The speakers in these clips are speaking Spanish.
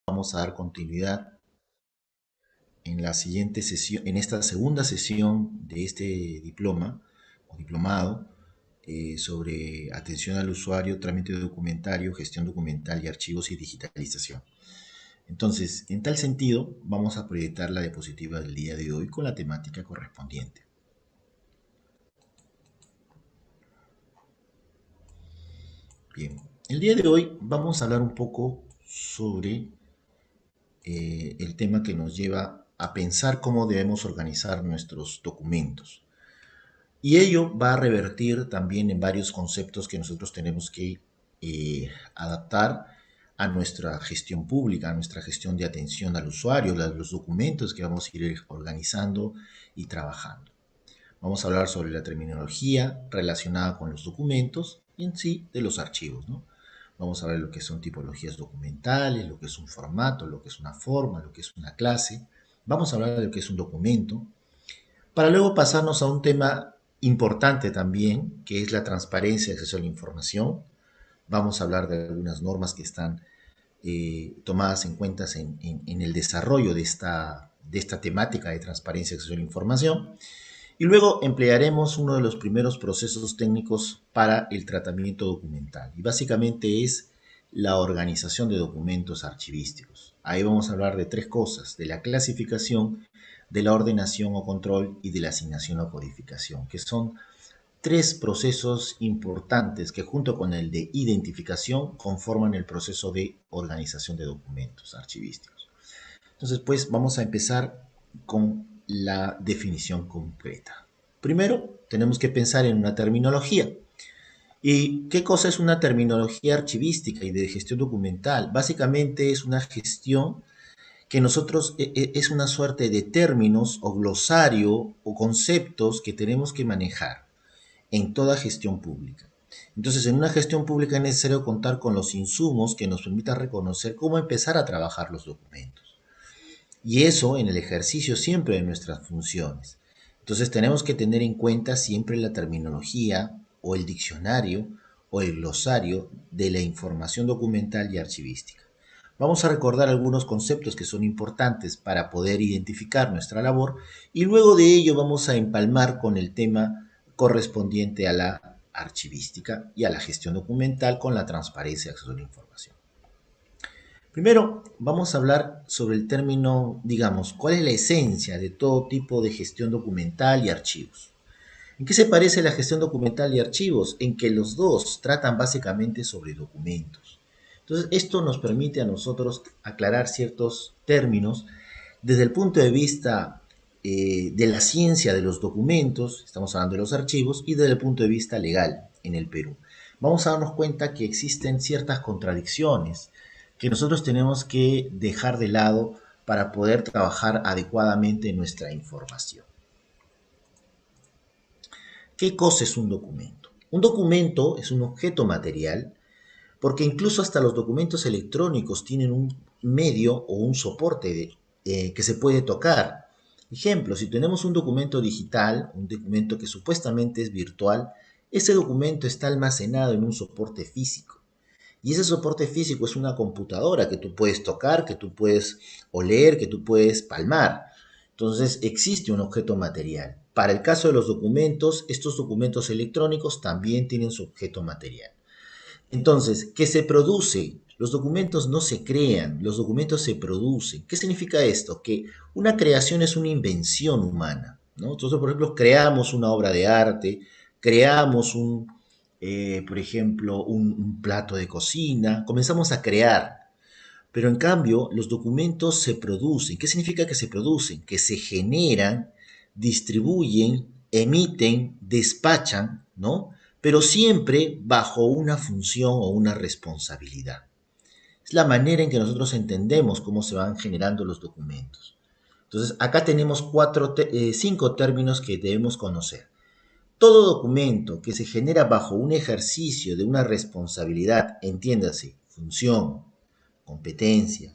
vamos a dar continuidad en la siguiente sesión, en esta segunda sesión de este diploma o diplomado sobre atención al usuario, trámite documentario, gestión documental y archivos y digitalización. Entonces, en tal sentido, vamos a proyectar la diapositiva del día de hoy con la temática correspondiente. Bien, el día de hoy vamos a hablar un poco sobre el tema que nos lleva a pensar cómo debemos organizar nuestros documentos. Y ello va a revertir también en varios conceptos que nosotros tenemos que adaptar a nuestra gestión pública, a nuestra gestión de atención al usuario, los documentos que vamos a ir organizando y trabajando. Vamos a hablar sobre la terminología relacionada con los documentos y en sí de los archivos, ¿no? Vamos a ver lo que son tipologías documentales, lo que es un formato, lo que es una forma, lo que es una clase. Vamos a hablar de lo que es un documento, para luego pasarnos a un tema importante también, que es la transparencia y acceso a la información. Vamos a hablar de algunas normas que están tomadas en cuenta en el desarrollo de esta temática de transparencia y acceso a la información. Y luego emplearemos uno de los primeros procesos técnicos para el tratamiento documental. Y básicamente es la organización de documentos archivísticos. Ahí vamos a hablar de tres cosas: de la clasificación, de la ordenación o control y de la asignación o codificación, que son tres procesos importantes que, junto con el de identificación, conforman el proceso de organización de documentos archivísticos. Entonces, pues vamos a empezar con la definición concreta. Primero, tenemos que pensar en una terminología. ¿Y qué cosa es una terminología archivística y de gestión documental? Básicamente es una gestión que nosotros es una suerte de términos o glosario o conceptos que tenemos que manejar en toda gestión pública. Entonces, en una gestión pública es necesario contar con los insumos que nos permitan reconocer cómo empezar a trabajar los documentos. Y eso en el ejercicio siempre de nuestras funciones. Entonces tenemos que tener en cuenta siempre la terminología o el diccionario o el glosario de la información documental y archivística. Vamos a recordar algunos conceptos que son importantes para poder identificar nuestra labor y luego de ello vamos a empalmar con el tema correspondiente a la archivística y a la gestión documental con la transparencia y acceso a la información. Primero, vamos a hablar sobre el término, digamos, cuál es la esencia de todo tipo de gestión documental y archivos. ¿En qué se parece la gestión documental y archivos? En que los dos tratan básicamente sobre documentos. Entonces, esto nos permite a nosotros aclarar ciertos términos desde el punto de vista de la ciencia de los documentos, estamos hablando de los archivos, y desde el punto de vista legal en el Perú. Vamos a darnos cuenta que existen ciertas contradicciones que nosotros tenemos que dejar de lado para poder trabajar adecuadamente nuestra información. ¿Qué cosa es un documento? Un documento es un objeto material porque incluso hasta los documentos electrónicos tienen un medio o un soporte que se puede tocar. Ejemplo, si tenemos un documento digital, un documento que supuestamente es virtual, ese documento está almacenado en un soporte físico. Y ese soporte físico es una computadora que tú puedes tocar, que tú puedes oler, que tú puedes palmar. Entonces existe un objeto material. Para el caso de los documentos, estos documentos electrónicos también tienen su objeto material. Entonces, ¿qué se produce? Los documentos no se crean, los documentos se producen. ¿Qué significa esto? Que una creación es una invención humana, ¿no? Entonces, por ejemplo, creamos una obra de arte, creamos por ejemplo, un plato de cocina, comenzamos a crear. Pero en cambio, los documentos se producen. ¿Qué significa que se producen? Que se generan, distribuyen, emiten, despachan, ¿no? Pero siempre bajo una función o una responsabilidad. Es la manera en que nosotros entendemos cómo se van generando los documentos. Entonces, acá tenemos cinco términos que debemos conocer. Todo documento que se genera bajo un ejercicio de una responsabilidad, entiéndase, función, competencia,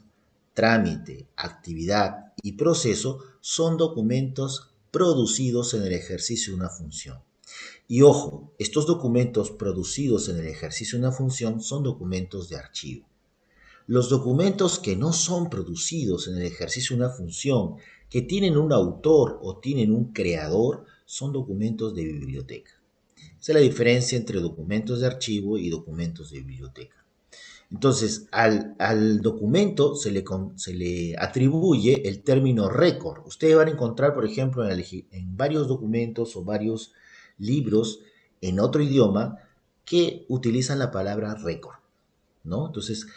trámite, actividad y proceso, son documentos producidos en el ejercicio de una función. Y ojo, estos documentos producidos en el ejercicio de una función son documentos de archivo. Los documentos que no son producidos en el ejercicio de una función, que tienen un autor o tienen un creador, son documentos de biblioteca. Esa es la diferencia entre documentos de archivo y documentos de biblioteca. Entonces, al documento se le atribuye el término récord. Ustedes van a encontrar, por ejemplo, en varios documentos o varios libros en otro idioma que utilizan la palabra récord, ¿no? Entonces,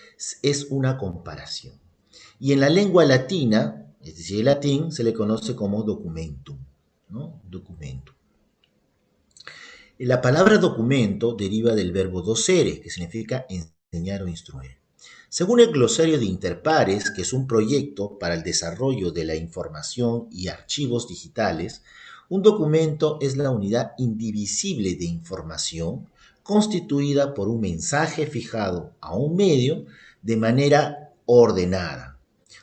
es una comparación. Y en la lengua latina, es decir, el latín, se le conoce como documentum, ¿no? Documentum. La palabra documento deriva del verbo docere, que significa enseñar o instruir. Según el glosario de Interpares, que es un proyecto para el desarrollo de la información y archivos digitales, un documento es la unidad indivisible de información constituida por un mensaje fijado a un medio de manera ordenada.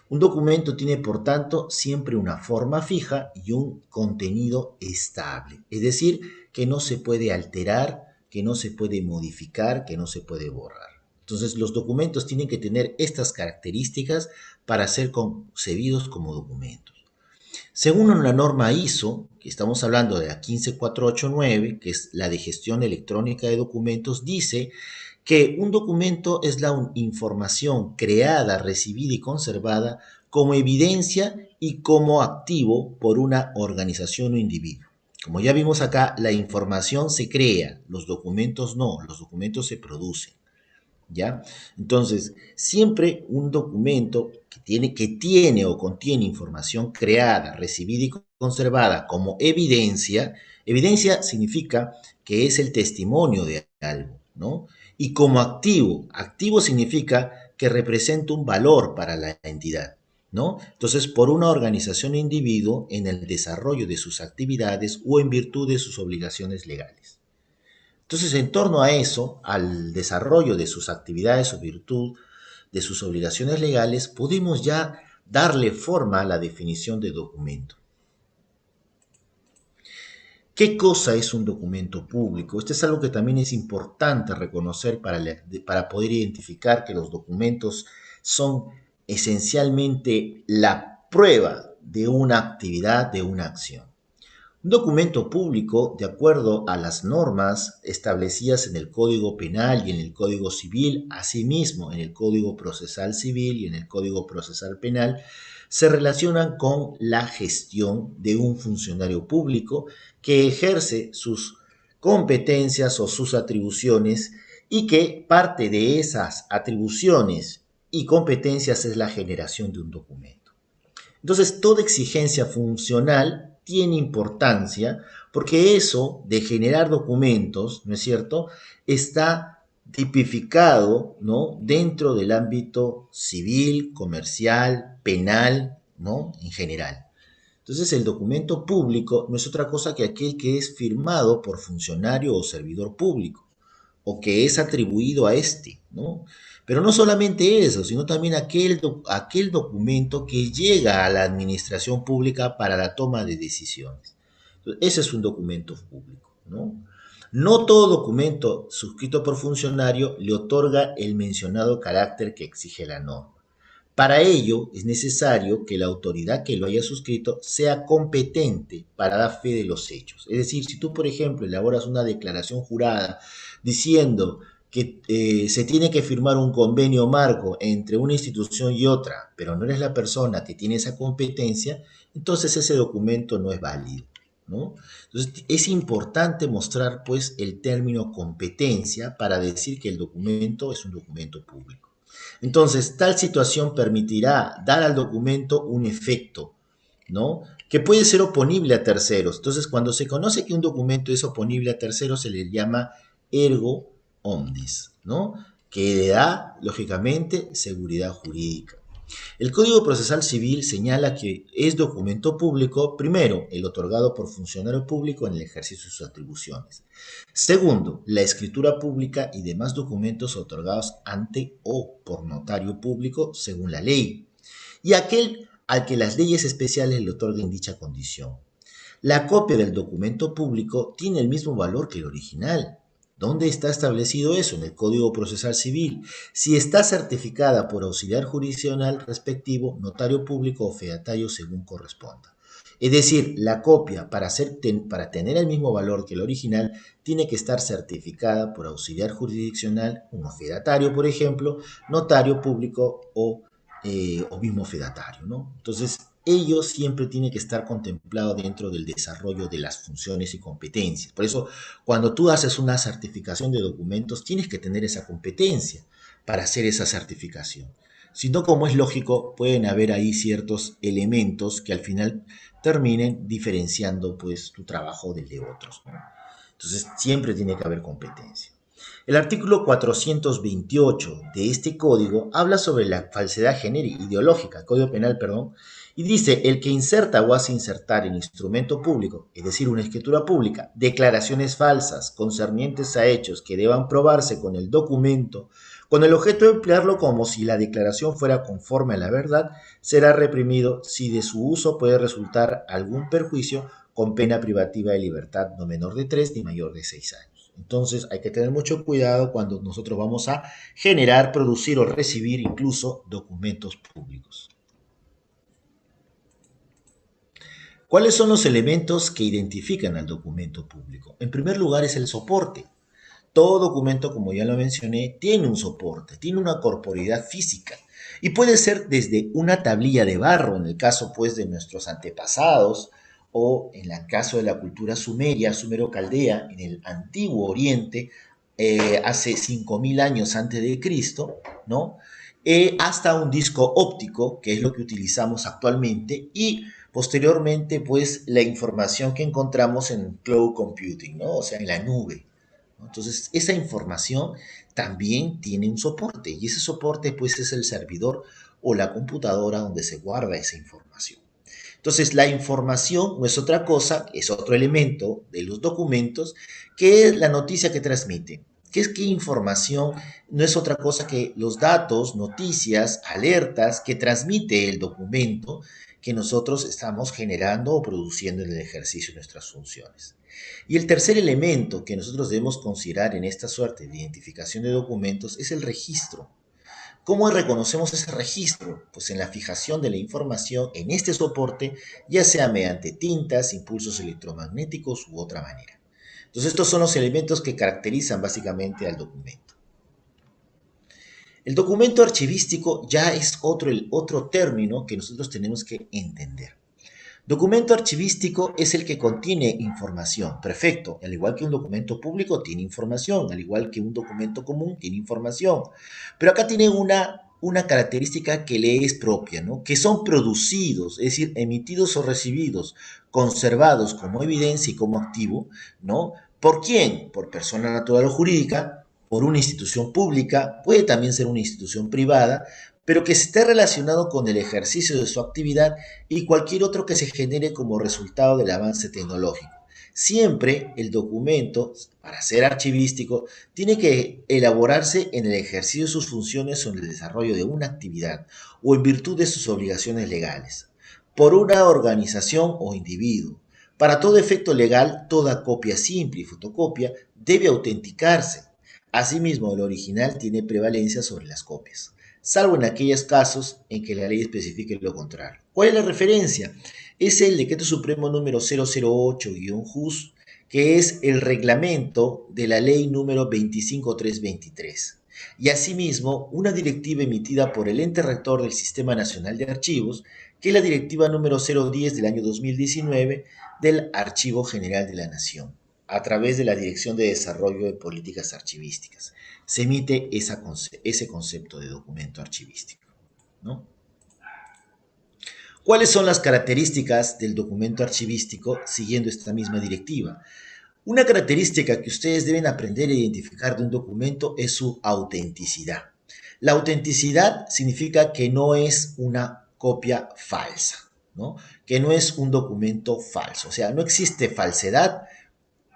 Un documento tiene, por tanto, siempre una forma fija y un contenido estable, es decir, que no se puede alterar, que no se puede modificar, que no se puede borrar. Entonces, los documentos tienen que tener estas características para ser concebidos como documentos. Según la norma ISO, que estamos hablando de la 15489, que es la de gestión electrónica de documentos, dice que un documento es la información creada, recibida y conservada como evidencia y como activo por una organización o individuo. Como ya vimos acá, la información se crea, los documentos no, los documentos se producen. ¿Ya? Entonces, siempre un documento que tiene o contiene información creada, recibida y conservada como evidencia, evidencia significa que es el testimonio de algo, ¿no? Y como activo, activo significa que representa un valor para la entidad, ¿no? Entonces, por una organización o individuo en el desarrollo de sus actividades o en virtud de sus obligaciones legales. Entonces, en torno a eso, al desarrollo de sus actividades o virtud de sus obligaciones legales, podemos ya darle forma a la definición de documento. ¿Qué cosa es un documento público? Esto es algo que también es importante reconocer para poder identificar que los documentos son esencialmente la prueba de una actividad, de una acción. Un documento público, de acuerdo a las normas establecidas en el Código Penal y en el Código Civil, asimismo en el Código Procesal Civil y en el Código Procesal Penal, se relacionan con la gestión de un funcionario público que ejerce sus competencias o sus atribuciones y que parte de esas atribuciones y competencias es la generación de un documento. Entonces, toda exigencia funcional tiene importancia porque eso de generar documentos, ¿no es cierto?, está tipificado, ¿no?, dentro del ámbito civil, comercial, penal, ¿no?, en general. Entonces, el documento público no es otra cosa que aquel que es firmado por funcionario o servidor público o que es atribuido a este, ¿no? Pero no solamente eso, sino también aquel documento que llega a la administración pública para la toma de decisiones. Entonces, ese es un documento público, ¿no? No todo documento suscrito por funcionario le otorga el mencionado carácter que exige la norma. Para ello es necesario que la autoridad que lo haya suscrito sea competente para dar fe de los hechos. Es decir, si tú, por ejemplo, elaboras una declaración jurada diciendo que se tiene que firmar un convenio marco entre una institución y otra, pero no eres la persona que tiene esa competencia, entonces ese documento no es válido, ¿no? Entonces es importante mostrar pues el término competencia para decir que el documento es un documento público. Entonces, tal situación permitirá dar al documento un efecto, ¿no?, que puede ser oponible a terceros. Entonces, cuando se conoce que un documento es oponible a terceros, se le llama ergo omnes, ¿no?, que le da, lógicamente, seguridad jurídica. El Código Procesal Civil señala que es documento público, primero, el otorgado por funcionario público en el ejercicio de sus atribuciones. Segundo, la escritura pública y demás documentos otorgados ante o por notario público según la ley, y aquel al que las leyes especiales le otorguen dicha condición. La copia del documento público tiene el mismo valor que el original. ¿Dónde está establecido eso? En el Código Procesal Civil. Si está certificada por auxiliar jurisdiccional respectivo, notario público o fedatario según corresponda. Es decir, la copia para tener el mismo valor que el original tiene que estar certificada por auxiliar jurisdiccional, un fedatario, por ejemplo, notario público o mismo fedatario, ¿no? Entonces, ello siempre tiene que estar contemplado dentro del desarrollo de las funciones y competencias. Por eso, cuando tú haces una certificación de documentos, tienes que tener esa competencia para hacer esa certificación. Si no, como es lógico, pueden haber ahí ciertos elementos que al final terminen diferenciando pues tu trabajo del de otros, ¿no? Entonces, siempre tiene que haber competencia. El artículo 428 de este código habla sobre la falsedad genérica ideológica, Código Penal, perdón, y dice, el que inserta o hace insertar en instrumento público, es decir, una escritura pública, declaraciones falsas concernientes a hechos que deban probarse con el documento, con el objeto de emplearlo como si la declaración fuera conforme a la verdad, será reprimido si de su uso puede resultar algún perjuicio con pena privativa de libertad no menor de 3 ni mayor de 6 años. Entonces hay que tener mucho cuidado cuando nosotros vamos a generar, producir o recibir incluso documentos públicos. ¿Cuáles son los elementos que identifican al documento público? En primer lugar es el soporte. Todo documento, como ya lo mencioné, tiene un soporte, tiene una corporeidad física y puede ser desde una tablilla de barro, en el caso pues de nuestros antepasados, o en el caso de la cultura sumeria, sumero-caldea, en el antiguo Oriente, hace 5000 años antes de Cristo, ¿no? Hasta un disco óptico, que es lo que utilizamos actualmente, y posteriormente pues la información que encontramos en cloud computing, ¿no? O sea, en la nube. Entonces, esa información también tiene un soporte y ese soporte pues es el servidor o la computadora donde se guarda esa información. Entonces, la información no es otra cosa, es otro elemento de los documentos que es la noticia que transmite. ¿Qué es qué información? No es otra cosa que los datos, noticias, alertas que transmite el documento que nosotros estamos generando o produciendo en el ejercicio de nuestras funciones. Y el tercer elemento que nosotros debemos considerar en esta suerte de identificación de documentos es el registro. ¿Cómo reconocemos ese registro? Pues en la fijación de la información en este soporte, ya sea mediante tintas, impulsos electromagnéticos u otra manera. Entonces estos son los elementos que caracterizan básicamente al documento. El documento archivístico ya es otro término que nosotros tenemos que entender. Documento archivístico es el que contiene información, perfecto, al igual que un documento público tiene información, al igual que un documento común tiene información, pero acá tiene una característica que le es propia, ¿no? Que son producidos, es decir, emitidos o recibidos, conservados como evidencia y como activo, ¿no? ¿Por quién? Por persona natural o jurídica, por una institución pública, puede también ser una institución privada, pero que esté relacionado con el ejercicio de su actividad y cualquier otro que se genere como resultado del avance tecnológico. Siempre el documento, para ser archivístico, tiene que elaborarse en el ejercicio de sus funciones o en el desarrollo de una actividad o en virtud de sus obligaciones legales, por una organización o individuo. Para todo efecto legal, toda copia simple y fotocopia debe autenticarse. Asimismo, el original tiene prevalencia sobre las copias, salvo en aquellos casos en que la ley especifique lo contrario. ¿Cuál es la referencia? Es el Decreto Supremo número 008-JUS, que es el reglamento de la ley número 25323. Y asimismo, una directiva emitida por el ente rector del Sistema Nacional de Archivos, que es la directiva número 010 del año 2019 del Archivo General de la Nación, a través de la Dirección de Desarrollo de Políticas Archivísticas. Se emite ese concepto de documento archivístico, ¿no? ¿Cuáles son las características del documento archivístico siguiendo esta misma directiva? Una característica que ustedes deben aprender a identificar de un documento es su autenticidad. La autenticidad significa que no es una copia falsa, ¿no? Que no es un documento falso. O sea, no existe falsedad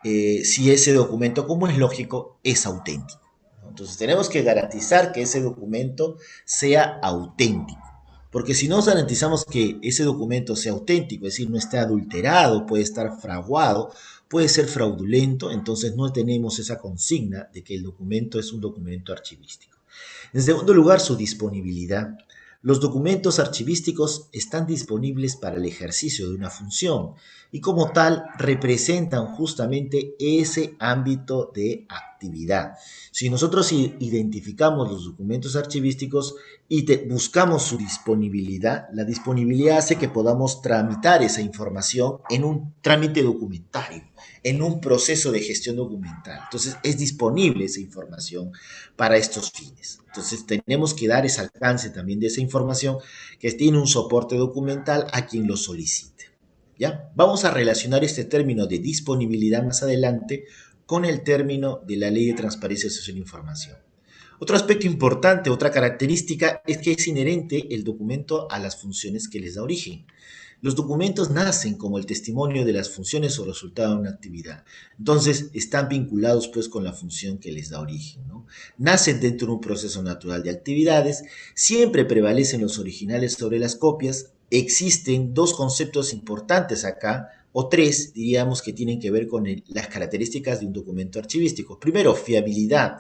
si ese documento, como es lógico, es auténtico. Entonces tenemos que garantizar que ese documento sea auténtico. Porque si no garantizamos que ese documento sea auténtico, es decir, no esté adulterado, puede estar fraguado, puede ser fraudulento, entonces no tenemos esa consigna de que el documento es un documento archivístico. En segundo lugar, su disponibilidad. Los documentos archivísticos están disponibles para el ejercicio de una función y como tal representan justamente ese ámbito de actividad. Si nosotros identificamos los documentos archivísticos y buscamos su disponibilidad, la disponibilidad hace que podamos tramitar esa información en un trámite documentario, en un proceso de gestión documental. Entonces es disponible esa información para estos fines. Entonces tenemos que dar ese alcance también de esa información que tiene un soporte documental a quien lo solicite. ¿Ya? Vamos a relacionar este término de disponibilidad más adelante con el término de la Ley de Transparencia y Acceso a la Información. Otro aspecto importante, otra característica, es que es inherente el documento a las funciones que les da origen. Los documentos nacen como el testimonio de las funciones o resultado de una actividad. Entonces, están vinculados pues con la función que les da origen, ¿no? Nacen dentro de un proceso natural de actividades, siempre prevalecen los originales sobre las copias. Existen dos conceptos importantes acá, o tres, diríamos, que tienen que ver con las características de un documento archivístico. Primero, fiabilidad.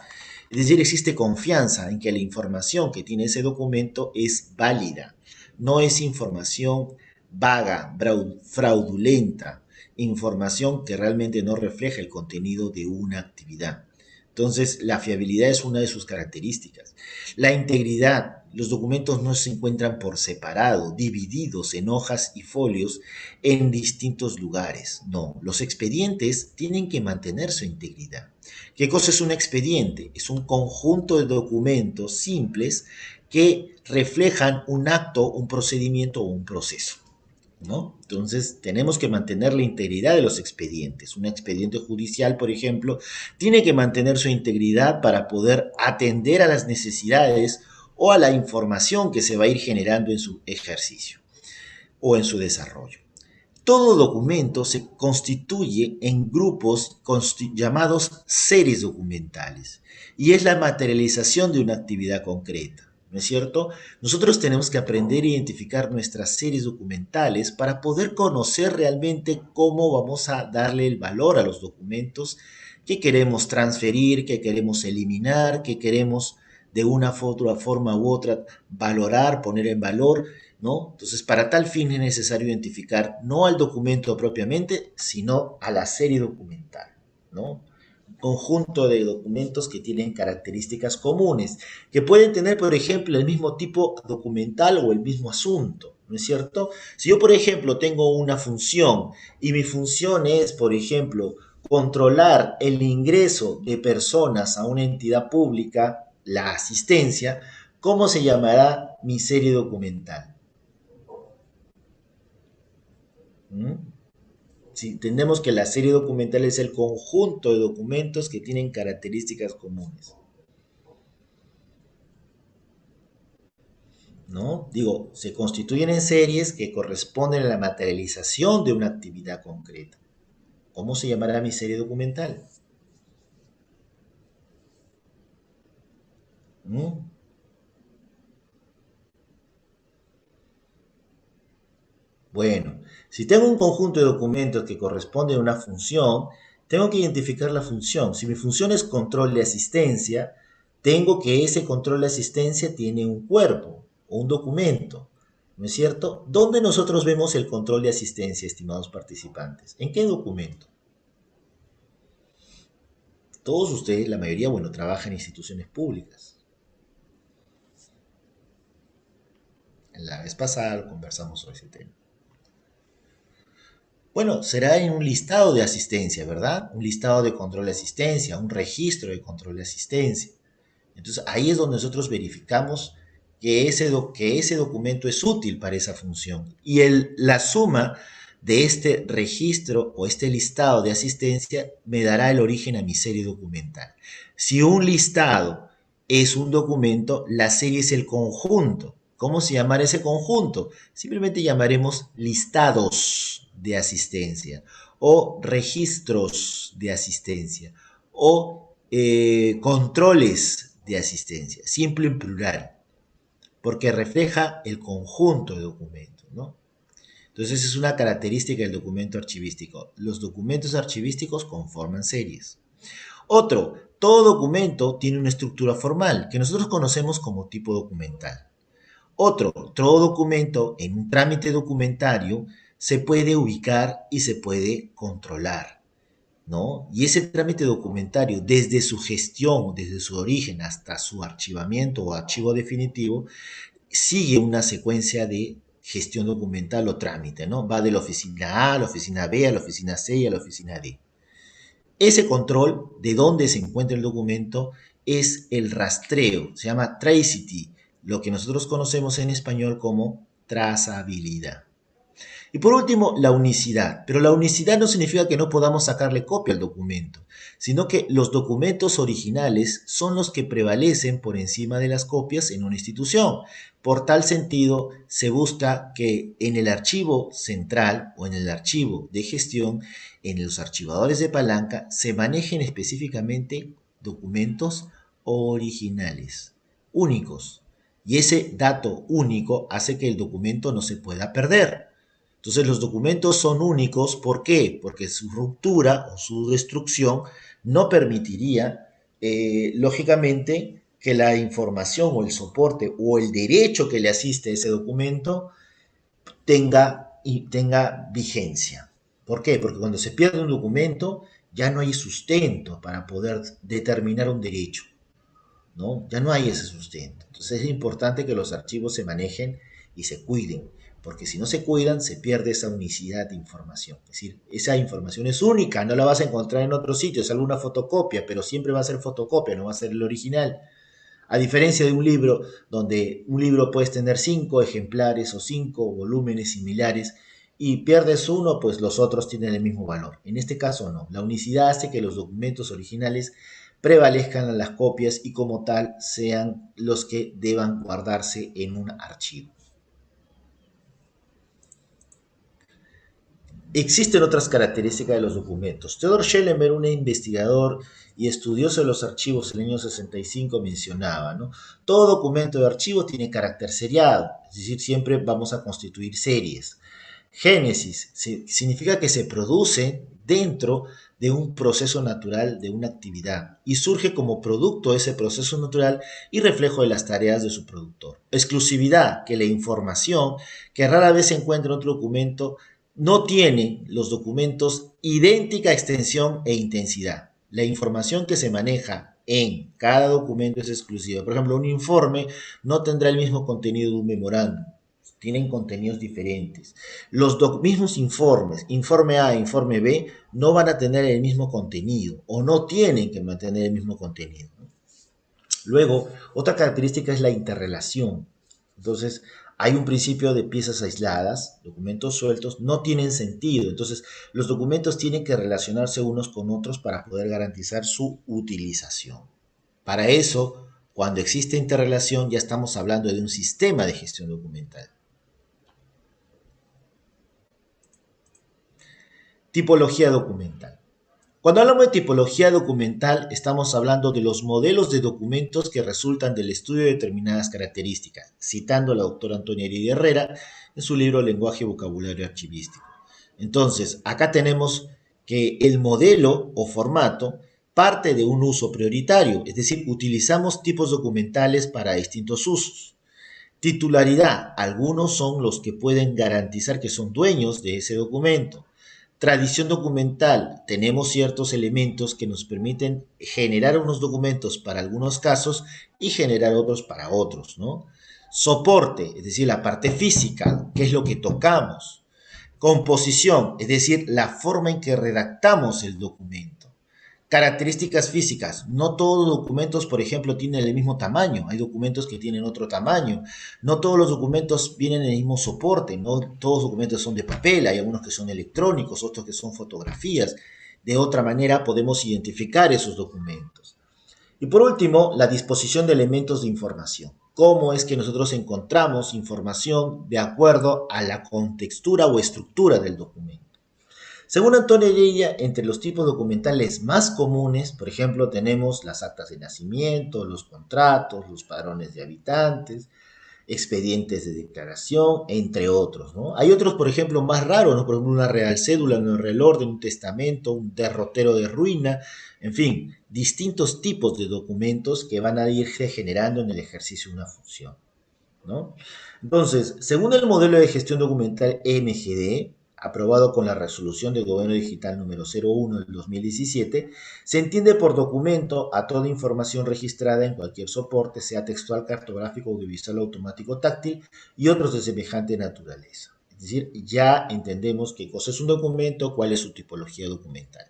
Es decir, existe confianza en que la información que tiene ese documento es válida. No es información vaga, fraudulenta, información que realmente no refleja el contenido de una actividad. Entonces, la fiabilidad es una de sus características. La integridad. Los documentos no se encuentran por separado, divididos en hojas y folios en distintos lugares. No, los expedientes tienen que mantener su integridad. ¿Qué cosa es un expediente? Es un conjunto de documentos simples que reflejan un acto, un procedimiento o un proceso, ¿no? Entonces, tenemos que mantener la integridad de los expedientes. Un expediente judicial, por ejemplo, tiene que mantener su integridad para poder atender a las necesidades o a la información que se va a ir generando en su ejercicio o en su desarrollo. Todo documento se constituye en grupos llamados series documentales y es la materialización de una actividad concreta. ¿No es cierto? Nosotros tenemos que aprender a identificar nuestras series documentales para poder conocer realmente cómo vamos a darle el valor a los documentos que queremos transferir, que queremos eliminar, que queremos de una forma u otra valorar, poner en valor, ¿no? Entonces, para tal fin es necesario identificar no al documento propiamente, sino a la serie documental, ¿no? Un conjunto de documentos que tienen características comunes, que pueden tener, por ejemplo, el mismo tipo documental o el mismo asunto, ¿no es cierto? Si yo, por ejemplo, tengo una función y mi función es, por ejemplo, controlar el ingreso de personas a una entidad pública, la asistencia, ¿cómo se llamará mi serie documental? ¿Mm? Si entendemos que la serie documental es el conjunto de documentos que tienen características comunes, ¿no? Digo, se constituyen en series que corresponden a la materialización de una actividad concreta. ¿Cómo se llamará mi serie documental? ¿Mm? Bueno, si tengo un conjunto de documentos que corresponde a una función, tengo que identificar la función. Si mi función es control de asistencia, tengo que ese control de asistencia tiene un cuerpo o un documento, ¿no es cierto? ¿Dónde nosotros vemos el control de asistencia, estimados participantes? ¿En qué documento? Todos ustedes, la mayoría, bueno, trabajan en instituciones públicas. En la vez pasada conversamos sobre ese tema. Bueno, será en un listado de asistencia, ¿verdad? Un listado de control de asistencia, un registro de control de asistencia. Entonces ahí es donde nosotros verificamos que ese documento es útil para esa función. Y la suma de este registro o este listado de asistencia me dará el origen a mi serie documental. Si un listado es un documento, la serie es el conjunto. ¿Cómo se llamará ese conjunto? Simplemente llamaremos listados de asistencia o registros de asistencia o controles de asistencia, siempre en plural. porque refleja el conjunto de documentos, ¿no? Entonces es una característica del documento archivístico. Los documentos archivísticos conforman series. Otro, todo documento tiene una estructura formal que nosotros conocemos como tipo documental. Otro, todo documento en un trámite documentario se puede ubicar y se puede controlar, ¿no? Y ese trámite documentario, desde su gestión, desde su origen hasta su archivamiento o archivo definitivo, sigue una secuencia de gestión documental o trámite, ¿no? Va de la oficina A a la oficina B, a la oficina C y a la oficina D. Ese control de dónde se encuentra el documento es el rastreo, se llama tracity, lo que nosotros conocemos en español como trazabilidad. Y por último, la unicidad. Pero la unicidad no significa que no podamos sacarle copia al documento, sino que los documentos originales son los que prevalecen por encima de las copias en una institución. Por tal sentido, se busca que en el archivo central o en el archivo de gestión, en los archivadores de palanca, se manejen específicamente documentos originales, únicos. Y ese dato único hace que el documento no se pueda perder. Entonces los documentos son únicos, ¿por qué? Porque su ruptura o su destrucción no permitiría, lógicamente, que la información o el soporte o el derecho que le asiste a ese documento tenga vigencia. ¿Por qué? Porque cuando se pierde un documento ya no hay sustento para poder determinar un derecho, ¿no? Ya no hay ese sustento. Entonces es importante que los archivos se manejen y se cuiden, porque si no se cuidan se pierde esa unicidad de información. Es decir, esa información es única, no la vas a encontrar en otro sitio, es alguna fotocopia, pero siempre va a ser fotocopia, no va a ser el original. A diferencia de un libro, donde un libro puedes tener 5 ejemplares o 5 volúmenes similares, y pierdes uno, pues los otros tienen el mismo valor. En este caso no. La unicidad hace que los documentos originales prevalezcan a las copias y como tal sean los que deban guardarse en un archivo. Existen otras características de los documentos. Theodor Schellenberg, un investigador y estudioso de los archivos en el año 65, mencionaba, ¿no? Todo documento de archivo tiene carácter seriado, es decir, siempre vamos a constituir series. Génesis significa que se produce dentro de un proceso natural de una actividad y surge como producto de ese proceso natural y reflejo de las tareas de su productor. Exclusividad, que la información que rara vez se encuentra en otro documento no tiene los documentos idéntica extensión e intensidad. La información que se maneja en cada documento es exclusiva. Por ejemplo, un informe no tendrá el mismo contenido de un memorándum. Tienen contenidos diferentes. Los mismos informes, informe A e informe B, no van a tener el mismo contenido o no tienen que mantener el mismo contenido. Luego, otra característica es la interrelación. Entonces, hay un principio de piezas aisladas, documentos sueltos, no tienen sentido. Entonces, los documentos tienen que relacionarse unos con otros para poder garantizar su utilización. Para eso, cuando existe interrelación, ya estamos hablando de un sistema de gestión documental. Tipología documental. Cuando hablamos de tipología documental, estamos hablando de los modelos de documentos que resultan del estudio de determinadas características, citando a la doctora Antonia Heredia Herrera en su libro Lenguaje y Vocabulario Archivístico. Entonces, acá tenemos que el modelo o formato parte de un uso prioritario, es decir, utilizamos tipos documentales para distintos usos. Titularidad, algunos son los que pueden garantizar que son dueños de ese documento. Tradición documental, tenemos ciertos elementos que nos permiten generar unos documentos para algunos casos y generar otros para otros, ¿no? Soporte, es decir, la parte física, qué es lo que tocamos. Composición, es decir, la forma en que redactamos el documento. Características físicas. No todos los documentos, por ejemplo, tienen el mismo tamaño. Hay documentos que tienen otro tamaño. No todos los documentos vienen en el mismo soporte. No todos los documentos son de papel. Hay algunos que son electrónicos, otros que son fotografías. De otra manera podemos identificar esos documentos. Y por último, la disposición de elementos de información. ¿Cómo es que nosotros encontramos información de acuerdo a la contextura o estructura del documento? Según Antonio Heredia, entre los tipos documentales más comunes, por ejemplo, tenemos las actas de nacimiento, los contratos, los padrones de habitantes, expedientes de declaración, entre otros, ¿no? Hay otros, por ejemplo, más raros, ¿no? Por ejemplo, una real cédula, un real orden, un testamento, un derrotero de ruina, en fin, distintos tipos de documentos que van a irse generando en el ejercicio de una función, ¿no? Entonces, según el modelo de gestión documental MGD, aprobado con la resolución del Gobierno Digital número 01 del 2017, se entiende por documento a toda información registrada en cualquier soporte, sea textual, cartográfico, audiovisual, automático, táctil y otros de semejante naturaleza. Es decir, ya entendemos qué cosa es un documento, cuál es su tipología documental.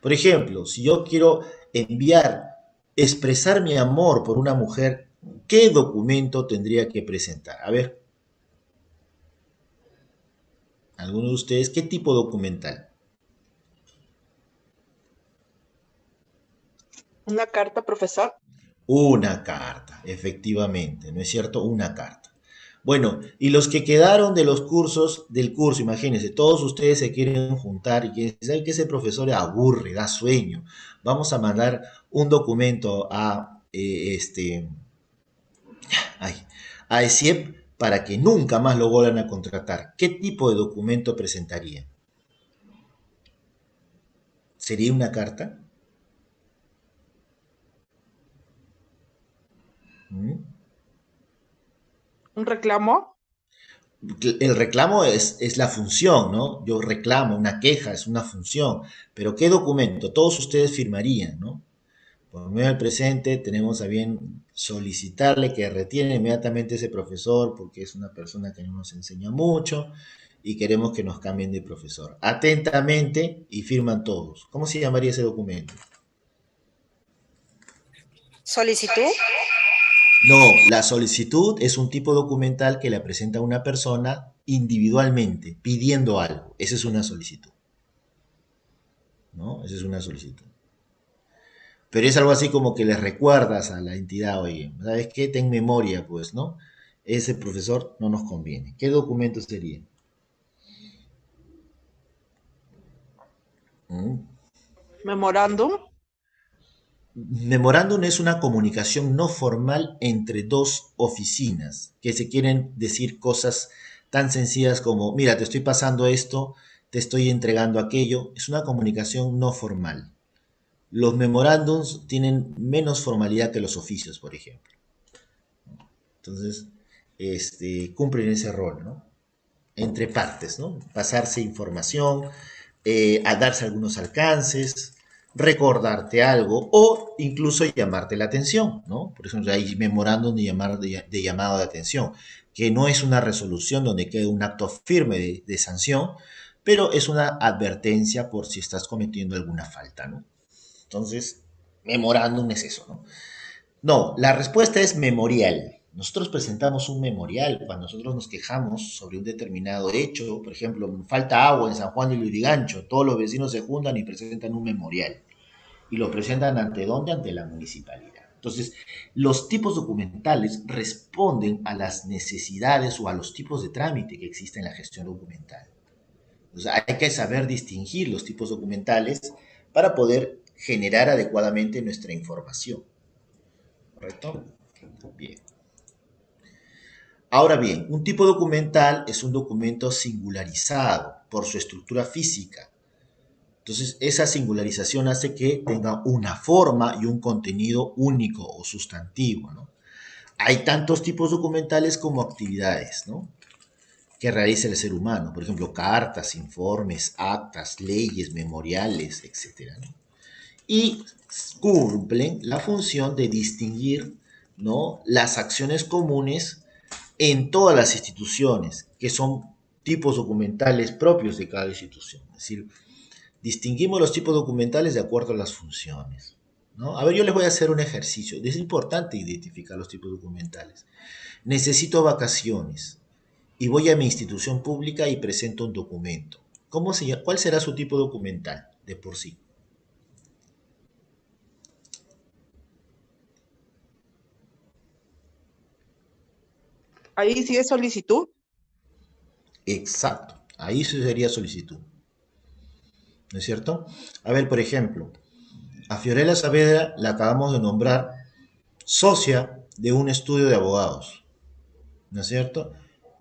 Por ejemplo, si yo quiero enviar, expresar mi amor por una mujer, ¿qué documento tendría que presentar? A ver, alguno de ustedes, ¿qué tipo documental? Una carta, profesor. Una carta, efectivamente, ¿no es cierto? Una carta. Bueno, y los que quedaron de los cursos, del curso, imagínense, todos ustedes se quieren juntar y que saben que ese profesor aburre, da sueño. Vamos a mandar un documento a ay, a ESIEP para que nunca más lo vuelvan a contratar. ¿Qué tipo de documento presentaría? ¿Sería una carta? ¿Mm? Un reclamo. El reclamo es la función, ¿no? Yo reclamo, una queja es una función, pero ¿qué documento? Todos ustedes firmarían, ¿no? Por medio del presente tenemos a bien solicitarle que retiene inmediatamente ese profesor porque es una persona que no nos enseña mucho y queremos que nos cambien de profesor. Atentamente y firman todos. ¿Cómo se llamaría ese documento? ¿Solicitud? No, la solicitud es un tipo documental que le presenta a una persona individualmente, pidiendo algo. Esa es una solicitud, ¿no? Esa es una solicitud. Pero es algo así como que le recuerdas a la entidad, oye, ¿sabes qué? Ten memoria, pues, ¿no? Ese profesor no nos conviene. ¿Qué documento sería? ¿Mm? Memorándum. Memorándum es una comunicación no formal entre dos oficinas que se quieren decir cosas tan sencillas como, mira, te estoy pasando esto, te estoy entregando aquello. Es una comunicación no formal. Los memorándums tienen menos formalidad que los oficios, por ejemplo. Entonces, cumplen ese rol, ¿no? Entre partes, ¿no? Pasarse información, a darse algunos alcances, recordarte algo o incluso llamarte la atención, ¿no? Por ejemplo, hay memorándum de llamado de atención, que no es una resolución donde quede un acto firme de sanción, pero es una advertencia por si estás cometiendo alguna falta, ¿no? Entonces, memorándum es eso, ¿no? No, la respuesta es memorial. Nosotros presentamos un memorial cuando nosotros nos quejamos sobre un determinado hecho. Por ejemplo, falta agua en San Juan de Lurigancho. Todos los vecinos se juntan y presentan un memorial. ¿Y lo presentan ante dónde? Ante la municipalidad. Entonces, los tipos documentales responden a las necesidades o a los tipos de trámite que existen en la gestión documental. Entonces, hay que saber distinguir los tipos documentales para poder generar adecuadamente nuestra información. ¿Correcto? Bien. Ahora bien, un tipo documental es un documento singularizado por su estructura física. Entonces, esa singularización hace que tenga una forma y un contenido único o sustantivo, ¿no? Hay tantos tipos documentales como actividades, ¿no? Que realiza el ser humano. Por ejemplo, cartas, informes, actas, leyes, memoriales, etcétera, ¿no? Y cumplen la función de distinguir, ¿no? Las acciones comunes en todas las instituciones, que son tipos documentales propios de cada institución. Es decir, distinguimos los tipos documentales de acuerdo a las funciones, ¿no? A ver, yo les voy a hacer un ejercicio. Es importante identificar los tipos documentales. Necesito vacaciones y voy a mi institución pública y presento un documento. ¿Cuál será su tipo documental de por sí? Ahí sí es solicitud. Exacto. Ahí sí sería solicitud. ¿No es cierto? A ver, por ejemplo, a Fiorella Saavedra la acabamos de nombrar socia de un estudio de abogados. ¿no es cierto?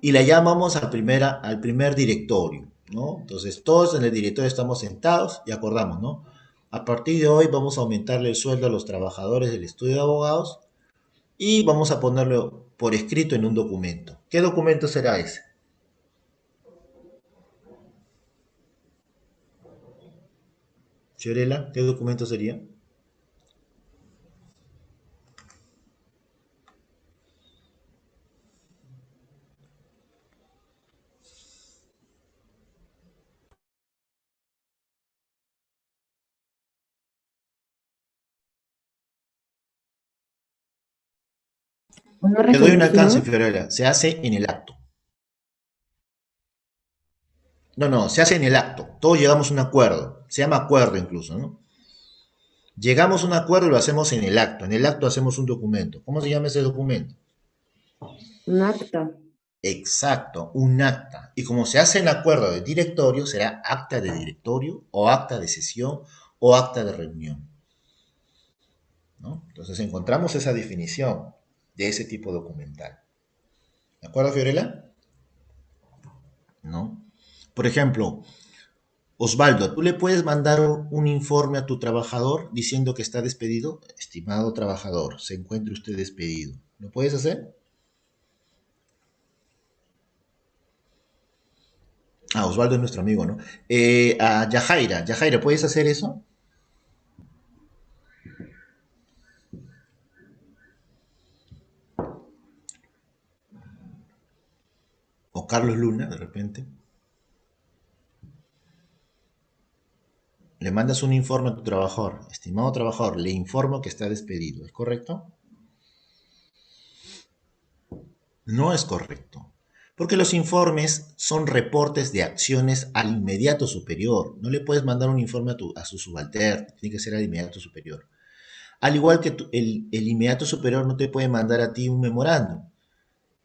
Y la llamamos al primer directorio, ¿no? Entonces, todos en el directorio estamos sentados y acordamos, ¿no? A partir de hoy vamos a aumentarle el sueldo a los trabajadores del estudio de abogados y vamos a ponerlo por escrito en un documento. ¿Qué documento será ese? Fiorella, ¿qué documento sería? Una Te doy un alcance, resolución. Fiorella. Se hace en el acto. No, no, se hace en el acto. Todos llegamos a un acuerdo. Se llama acuerdo incluso, ¿no? Llegamos a un acuerdo y lo hacemos en el acto. En el acto hacemos un documento. ¿Cómo se llama ese documento? Un acta. Exacto, un acta. Y como se hace en acuerdo de directorio, será acta de directorio o acta de sesión o acta de reunión, ¿no? Entonces encontramos esa definición de ese tipo documental. ¿De acuerdo, Fiorella? ¿No? Por ejemplo, Osvaldo, ¿tú le puedes mandar un informe a tu trabajador diciendo que está despedido? Estimado trabajador, se encuentra usted despedido. ¿Lo puedes hacer? Ah, Osvaldo es nuestro amigo, ¿no? A Yajaira, Yajaira, ¿puedes hacer eso? O Carlos Luna, de repente. Le mandas un informe a tu trabajador. Estimado trabajador, le informo que está despedido. ¿Es correcto? No es correcto. Porque los informes son reportes de acciones al inmediato superior. No le puedes mandar un informe a su subalterno. Tiene que ser al inmediato superior. Al igual que el inmediato superior no te puede mandar a ti un memorándum.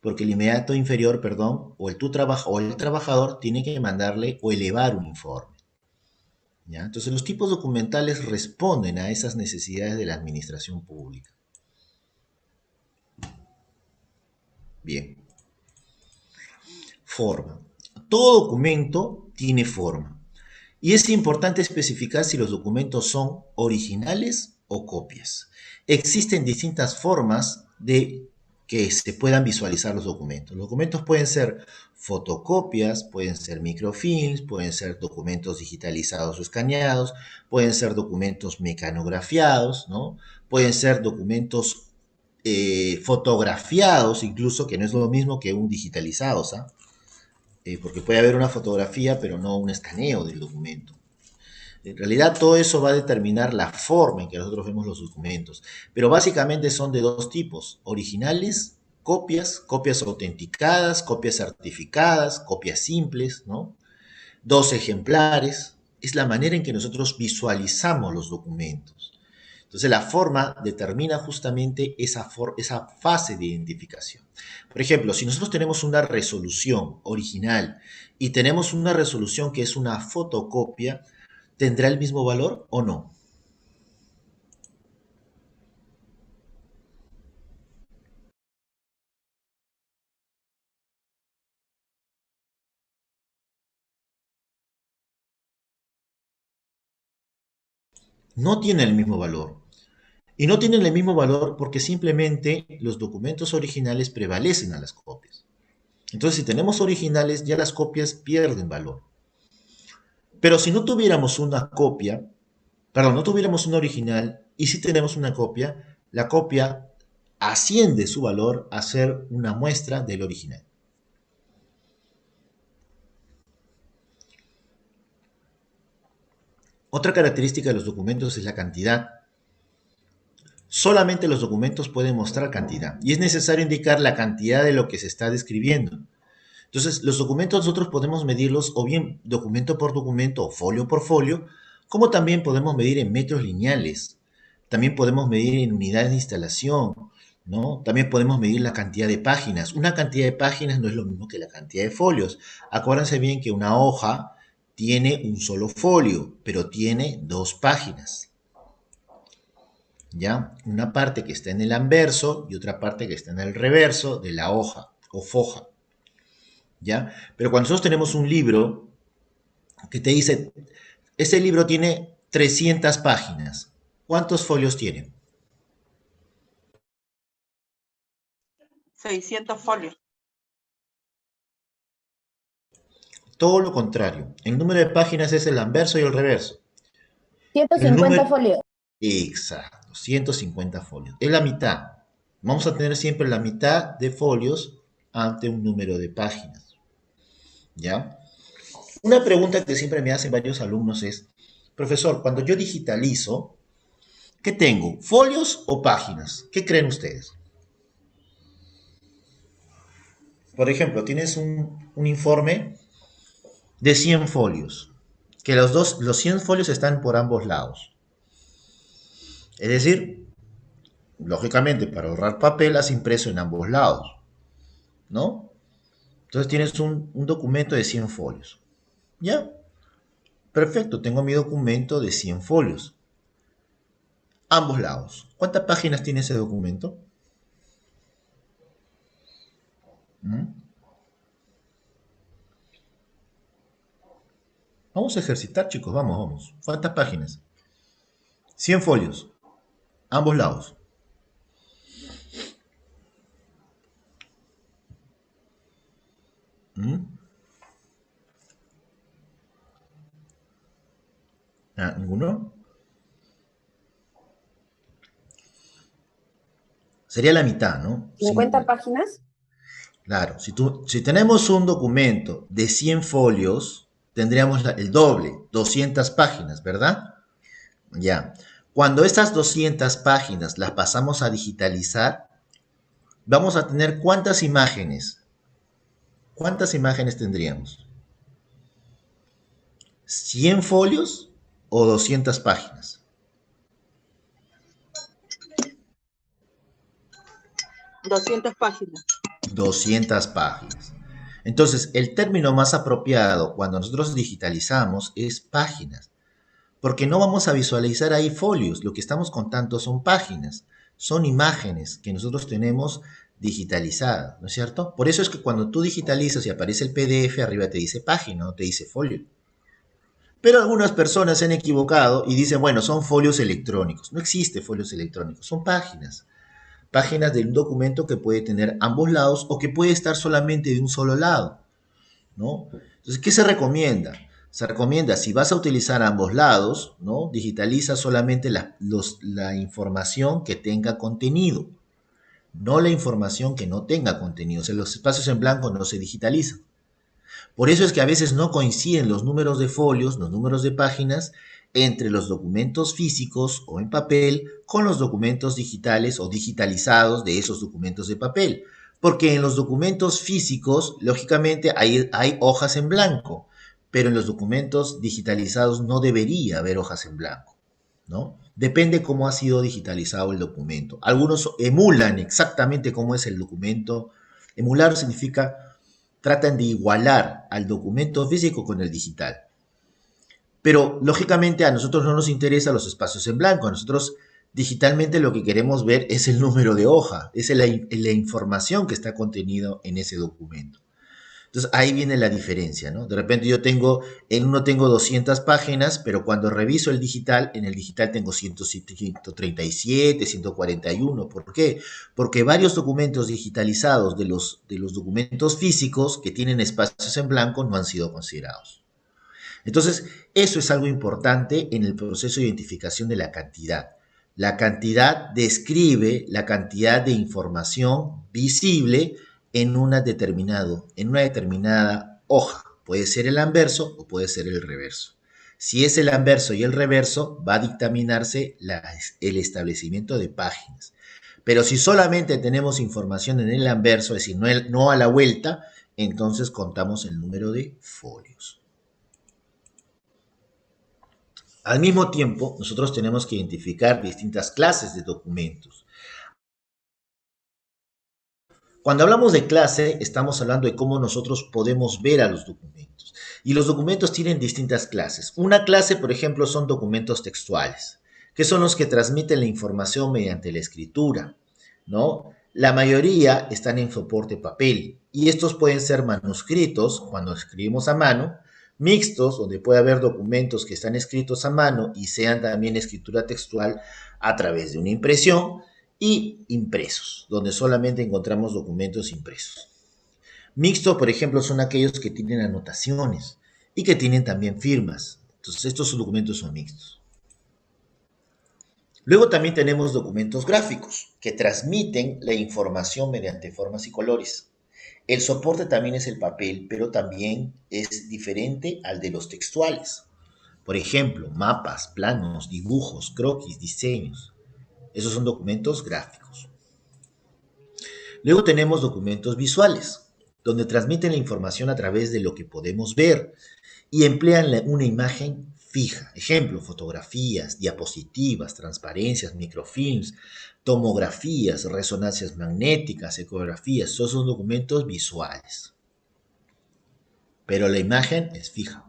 Porque el inmediato inferior, perdón, o el trabajador tiene que mandarle o elevar un informe. ¿Ya? Entonces los tipos documentales responden a esas necesidades de la administración pública. Bien. Forma. Todo documento tiene forma. Y es importante especificar si los documentos son originales o copias. Existen distintas formas de que se puedan visualizar los documentos. Los documentos pueden ser fotocopias, pueden ser microfilms, pueden ser documentos digitalizados o escaneados, pueden ser documentos mecanografiados, ¿no? Pueden ser documentos fotografiados, incluso, que no es lo mismo que un digitalizado, ¿sabes? Porque puede haber una fotografía, pero no un escaneo del documento. En realidad todo eso va a determinar la forma en que nosotros vemos los documentos, pero básicamente son de dos tipos: originales, copias, copias autenticadas, copias certificadas, copias simples, ¿no? Dos ejemplares. Es la manera en que nosotros visualizamos los documentos. Entonces la forma determina justamente esa fase de identificación. Por ejemplo, si nosotros tenemos una resolución original y tenemos una resolución que es una fotocopia, ¿tendrá el mismo valor o no? No tienen el mismo valor. Y no tienen el mismo valor porque simplemente los documentos originales prevalecen a las copias. Entonces, si tenemos originales, ya las copias pierden valor. Pero si no tuviéramos una copia, perdón, no tuviéramos un original y si tenemos una copia, la copia asciende su valor a ser una muestra del original. Otra característica de los documentos es la cantidad. Solamente los documentos pueden mostrar cantidad y es necesario indicar la cantidad de lo que se está describiendo. Entonces, los documentos nosotros podemos medirlos o bien documento por documento o folio por folio, como también podemos medir en metros lineales. También podemos medir en unidades de instalación, ¿no? También podemos medir la cantidad de páginas. Una cantidad de páginas no es lo mismo que la cantidad de folios. Acuérdense bien que una hoja tiene un solo folio, pero tiene dos páginas. ¿Ya? Una parte que está en el anverso y otra parte que está en el reverso de la hoja. o foja, ¿ya? Pero cuando nosotros tenemos un libro que te dice, ese libro tiene 300 páginas, ¿cuántos folios tiene? 600 folios. Todo lo contrario. El número de páginas es el anverso y el reverso. 150 folios. Exacto, 150 folios. Es la mitad. Vamos a tener siempre la mitad de folios ante un número de páginas. ¿Ya? Una pregunta que siempre me hacen varios alumnos es, profesor, cuando yo digitalizo, ¿qué tengo? ¿Folios o páginas? ¿Qué creen ustedes? Por ejemplo, tienes un informe de 100 folios, que los 100 folios están por ambos lados. Es decir, lógicamente, para ahorrar papel, has impreso en ambos lados, ¿no? Entonces tienes un documento de 100 folios. ¿Ya? Perfecto, tengo mi documento de 100 folios. Ambos lados. ¿Cuántas páginas tiene ese documento? ¿Mm? Vamos a ejercitar, chicos, vamos. ¿Cuántas páginas? 100 folios. Ambos lados. ¿Mm? Ah, ¿ninguno? Sería la mitad, ¿no? 50 páginas. Claro, si tenemos un documento de 100 folios, tendríamos el doble, 200 páginas, ¿verdad? Ya. Cuando estas 200 páginas las pasamos a digitalizar, vamos a tener ¿cuántas imágenes? ¿Cuántas imágenes tendríamos? ¿100 folios o 200 páginas? 200 páginas. 200 páginas. Entonces, el término más apropiado cuando nosotros digitalizamos es páginas, porque no vamos a visualizar ahí folios, lo que estamos contando son páginas, son imágenes que nosotros tenemos digitalizadas, ¿no es cierto? Por eso es que cuando tú digitalizas y aparece el PDF, arriba te dice página, no te dice folio. Pero algunas personas se han equivocado y dicen, bueno, son folios electrónicos. No existe folios electrónicos, son páginas. Páginas de un documento que puede tener ambos lados o que puede estar solamente de un solo lado, ¿no? Entonces, ¿qué se recomienda? Se recomienda, si vas a utilizar ambos lados, ¿no? Digitaliza solamente la información que tenga contenido, no la información que no tenga contenido. O sea, los espacios en blanco no se digitalizan. Por eso es que a veces no coinciden los números de folios, los números de páginas, entre los documentos físicos o en papel con los documentos digitales o digitalizados de esos documentos de papel. Porque en los documentos físicos, lógicamente, hay hojas en blanco, pero en los documentos digitalizados no debería haber hojas en blanco, ¿no? Depende cómo ha sido digitalizado el documento. Algunos emulan exactamente cómo es el documento. Emular significa tratan de igualar al documento físico con el digital. Pero lógicamente a nosotros no nos interesan los espacios en blanco. A nosotros digitalmente lo que queremos ver es el número de hoja, es la información que está contenido en ese documento. Entonces ahí viene la diferencia, ¿no? De repente en uno tengo 200 páginas, pero cuando reviso el digital, en el digital tengo 137, 141. ¿Por qué? Porque varios documentos digitalizados de los documentos físicos que tienen espacios en blanco no han sido considerados. Entonces, eso es algo importante en el proceso de identificación de la cantidad. La cantidad describe la cantidad de información visible en una determinada hoja. Puede ser el anverso o puede ser el reverso. Si es el anverso y el reverso, va a dictaminarse el establecimiento de páginas. Pero si solamente tenemos información en el anverso, es decir, no a la vuelta, entonces contamos el número de folios. Al mismo tiempo, nosotros tenemos que identificar distintas clases de documentos. Cuando hablamos de clase, estamos hablando de cómo nosotros podemos ver a los documentos. Y los documentos tienen distintas clases. Una clase, por ejemplo, son documentos textuales, que son los que transmiten la información mediante la escritura, ¿no? La mayoría están en soporte papel y estos pueden ser manuscritos cuando escribimos a mano, mixtos, donde puede haber documentos que están escritos a mano y sean también escritura textual a través de una impresión, y impresos, donde solamente encontramos documentos impresos. Mixtos, por ejemplo, son aquellos que tienen anotaciones y que tienen también firmas. Entonces, estos documentos son mixtos. Luego también tenemos documentos gráficos, que transmiten la información mediante formas y colores. El soporte también es el papel, pero también es diferente al de los textuales. Por ejemplo, mapas, planos, dibujos, croquis, diseños. Esos son documentos gráficos. Luego tenemos documentos visuales, donde transmiten la información a través de lo que podemos ver y emplean una imagen fija. Ejemplo, fotografías, diapositivas, transparencias, microfilms, tomografías, resonancias magnéticas, ecografías. Esos son documentos visuales. Pero la imagen es fija.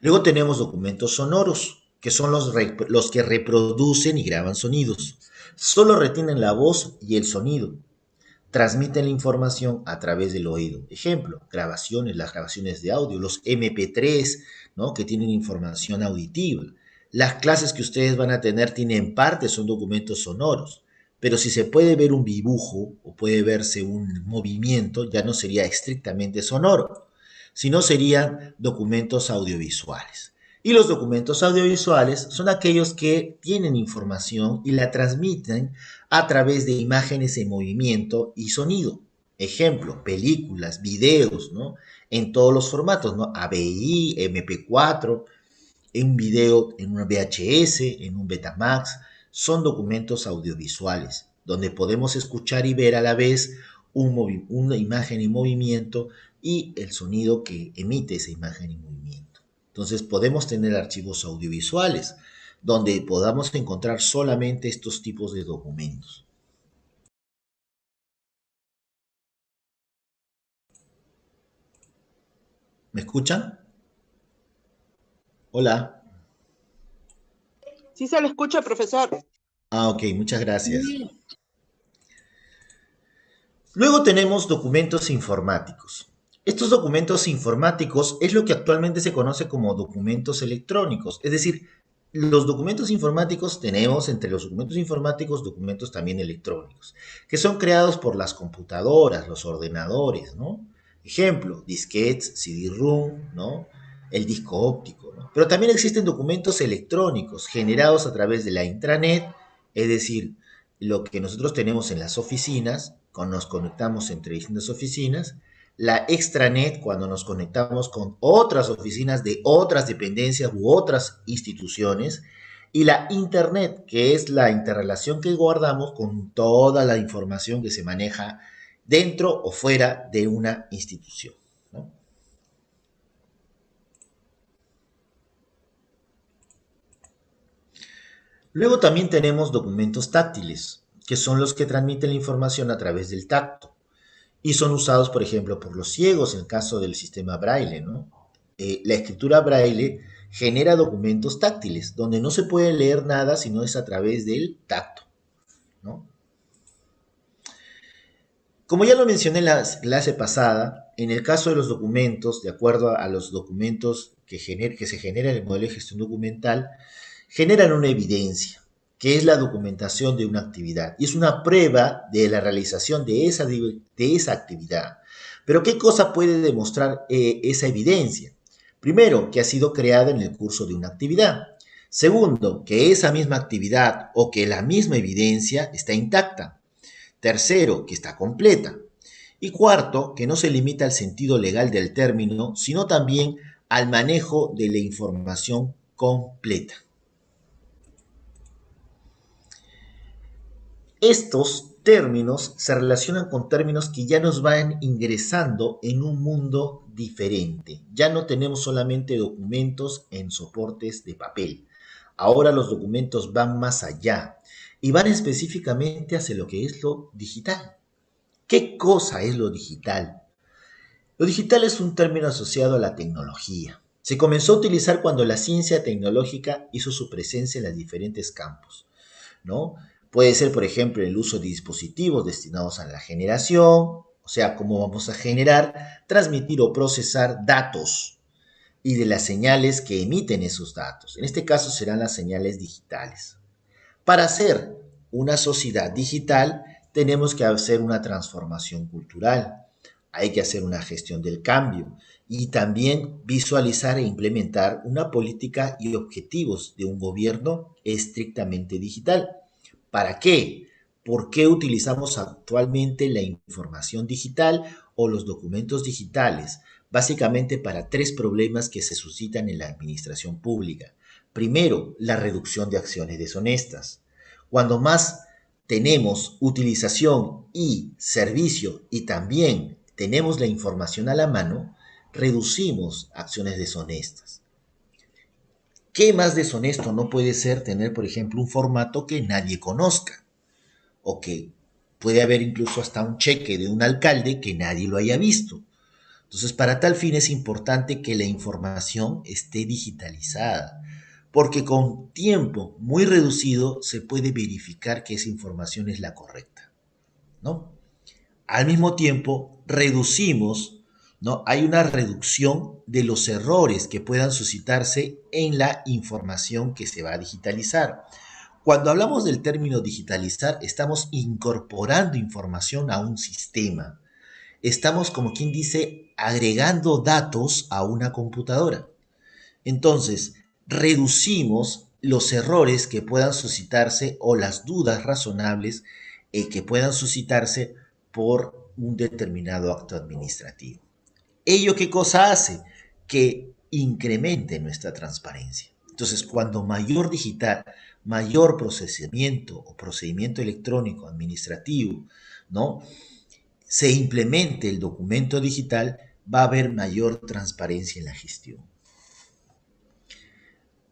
Luego tenemos documentos sonoros, que son los que reproducen y graban sonidos. Solo retienen la voz y el sonido. Transmiten la información a través del oído. Ejemplo, las grabaciones de audio, los MP3, ¿no? Que tienen información auditiva. Las clases que ustedes van a tener tienen parte, son documentos sonoros. Pero si se puede ver un dibujo o puede verse un movimiento, ya no sería estrictamente sonoro, sino serían documentos audiovisuales. Y los documentos audiovisuales son aquellos que tienen información y la transmiten a través de imágenes en movimiento y sonido. Ejemplo, películas, videos, ¿no? En todos los formatos, ¿no? AVI, MP4, en un video, en un VHS, en un Betamax. Son documentos audiovisuales, donde podemos escuchar y ver a la vez una imagen en movimiento y el sonido que emite esa imagen en movimiento. Entonces podemos tener archivos audiovisuales donde podamos encontrar solamente estos tipos de documentos. ¿Me escuchan? Hola. Sí se le escucha, profesor. Ok, muchas gracias. Luego tenemos documentos informáticos. Estos documentos informáticos es lo que actualmente se conoce como documentos electrónicos. Es decir, los documentos informáticos tenemos entre los documentos informáticos documentos también electrónicos, que son creados por las computadoras, los ordenadores, ¿no? Ejemplo, disquetes, CD-ROM, ¿no? El disco óptico, ¿no? Pero también existen documentos electrónicos generados a través de la intranet, es decir, lo que nosotros tenemos en las oficinas, cuando nos conectamos entre distintas oficinas, la extranet cuando nos conectamos con otras oficinas de otras dependencias u otras instituciones, y la internet, que es la interrelación que guardamos con toda la información que se maneja dentro o fuera de una institución, ¿no? Luego también tenemos documentos táctiles, que son los que transmiten la información a través del tacto y son usados, por ejemplo, por los ciegos en el caso del sistema braille, ¿no? La escritura braille genera documentos táctiles, donde no se puede leer nada si no es a través del tacto, ¿no? Como ya lo mencioné en la clase pasada, en el caso de los documentos, de acuerdo a los documentos que se generan en el modelo de gestión documental, generan una evidencia, que es la documentación de una actividad, y es una prueba de la realización de esa actividad. Pero ¿qué cosa puede demostrar esa evidencia? Primero, que ha sido creada en el curso de una actividad. Segundo, que esa misma actividad o que la misma evidencia está intacta. Tercero, que está completa. Y cuarto, que no se limita al sentido legal del término, sino también al manejo de la información completa. Estos términos se relacionan con términos que ya nos van ingresando en un mundo diferente. Ya no tenemos solamente documentos en soportes de papel. Ahora los documentos van más allá y van específicamente hacia lo que es lo digital. ¿Qué cosa es lo digital? Lo digital es un término asociado a la tecnología. Se comenzó a utilizar cuando la ciencia tecnológica hizo su presencia en los diferentes campos, ¿no? Puede ser, por ejemplo, el uso de dispositivos destinados a la generación, o sea, cómo vamos a generar, transmitir o procesar datos y de las señales que emiten esos datos. En este caso serán las señales digitales. Para hacer una sociedad digital tenemos que hacer una transformación cultural, hay que hacer una gestión del cambio y también visualizar e implementar una política y objetivos de un gobierno estrictamente digital. ¿Para qué? ¿Por qué utilizamos actualmente la información digital o los documentos digitales? Básicamente para tres problemas que se suscitan en la administración pública. Primero, la reducción de acciones deshonestas. Cuando más tenemos utilización y servicio y también tenemos la información a la mano, reducimos acciones deshonestas. ¿Qué más deshonesto no puede ser tener, por ejemplo, un formato que nadie conozca? O que puede haber incluso hasta un cheque de un alcalde que nadie lo haya visto. Entonces, para tal fin es importante que la información esté digitalizada, porque con tiempo muy reducido se puede verificar que esa información es la correcta, ¿no? Al mismo tiempo, reducimos, ¿no? Hay una reducción de los errores que puedan suscitarse en la información que se va a digitalizar. Cuando hablamos del término digitalizar, estamos incorporando información a un sistema. Estamos, como quien dice, agregando datos a una computadora. Entonces, reducimos los errores que puedan suscitarse o las dudas razonables que puedan suscitarse por un determinado acto administrativo. ¿Ello qué cosa hace? Que incremente nuestra transparencia. Entonces, cuando mayor digital, mayor procesamiento o procedimiento electrónico administrativo, ¿no? Se implemente el documento digital, va a haber mayor transparencia en la gestión.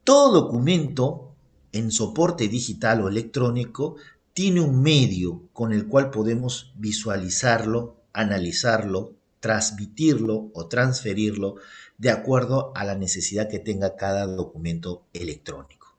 Todo documento en soporte digital o electrónico tiene un medio con el cual podemos visualizarlo, analizarlo, transmitirlo o transferirlo de acuerdo a la necesidad que tenga cada documento electrónico.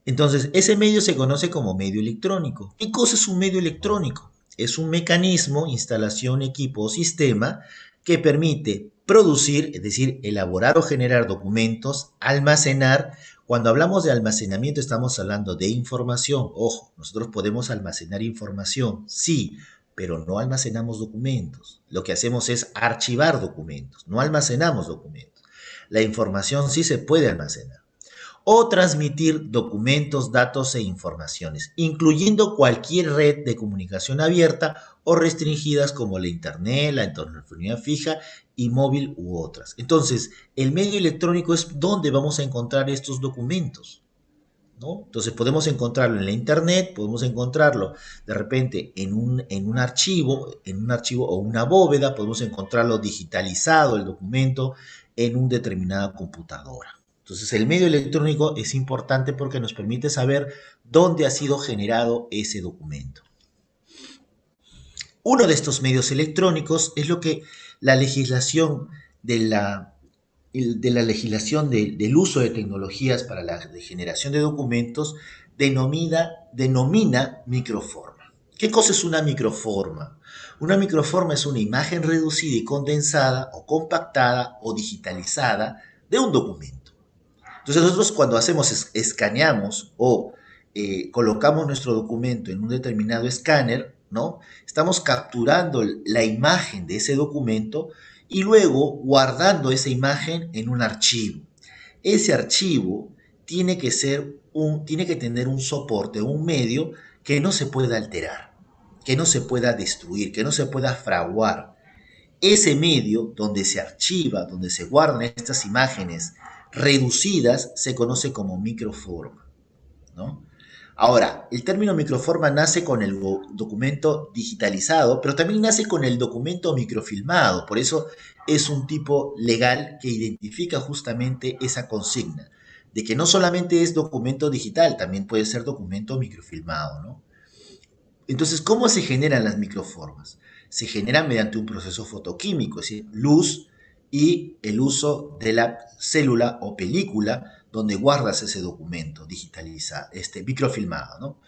Entonces, ese medio se conoce como medio electrónico. ¿Qué cosa es un medio electrónico? Es un mecanismo, instalación, equipo o sistema que permite producir, es decir, elaborar o generar documentos, almacenar. Cuando hablamos de almacenamiento estamos hablando de información. Ojo, nosotros podemos almacenar información, sí, pero no almacenamos documentos. Lo que hacemos es archivar documentos, no almacenamos documentos. La información sí se puede almacenar o transmitir documentos, datos e informaciones, incluyendo cualquier red de comunicación abierta o restringidas como la Internet, la telefonía fija y móvil u otras. Entonces, el medio electrónico es donde vamos a encontrar estos documentos, ¿no? Entonces podemos encontrarlo en la Internet, podemos encontrarlo de repente en un archivo o una bóveda, podemos encontrarlo digitalizado el documento en una determinada computadora. Entonces el medio electrónico es importante porque nos permite saber dónde ha sido generado ese documento. Uno de estos medios electrónicos es lo que la legislación del uso de tecnologías para la generación de documentos denomina microforma. ¿Qué cosa es una microforma? Una microforma es una imagen reducida y condensada o compactada o digitalizada de un documento. Entonces nosotros cuando escaneamos o colocamos nuestro documento en un determinado escáner, ¿no? Estamos capturando la imagen de ese documento y luego guardando esa imagen en un archivo. Ese archivo tiene que tener un soporte, un medio que no se pueda alterar, que no se pueda destruir, que no se pueda fraguar. Ese medio donde se archiva, donde se guardan estas imágenes reducidas, se conoce como microforma, ¿no? Ahora, el término microforma nace con el documento digitalizado, pero también nace con el documento microfilmado. Por eso es un tipo legal que identifica justamente esa consigna, de que no solamente es documento digital, también puede ser documento microfilmado, ¿no? Entonces, ¿cómo se generan las microformas? Se generan mediante un proceso fotoquímico, es decir, luz y el uso de la célula o película donde guardas ese documento digitalizado, microfilmado, ¿no?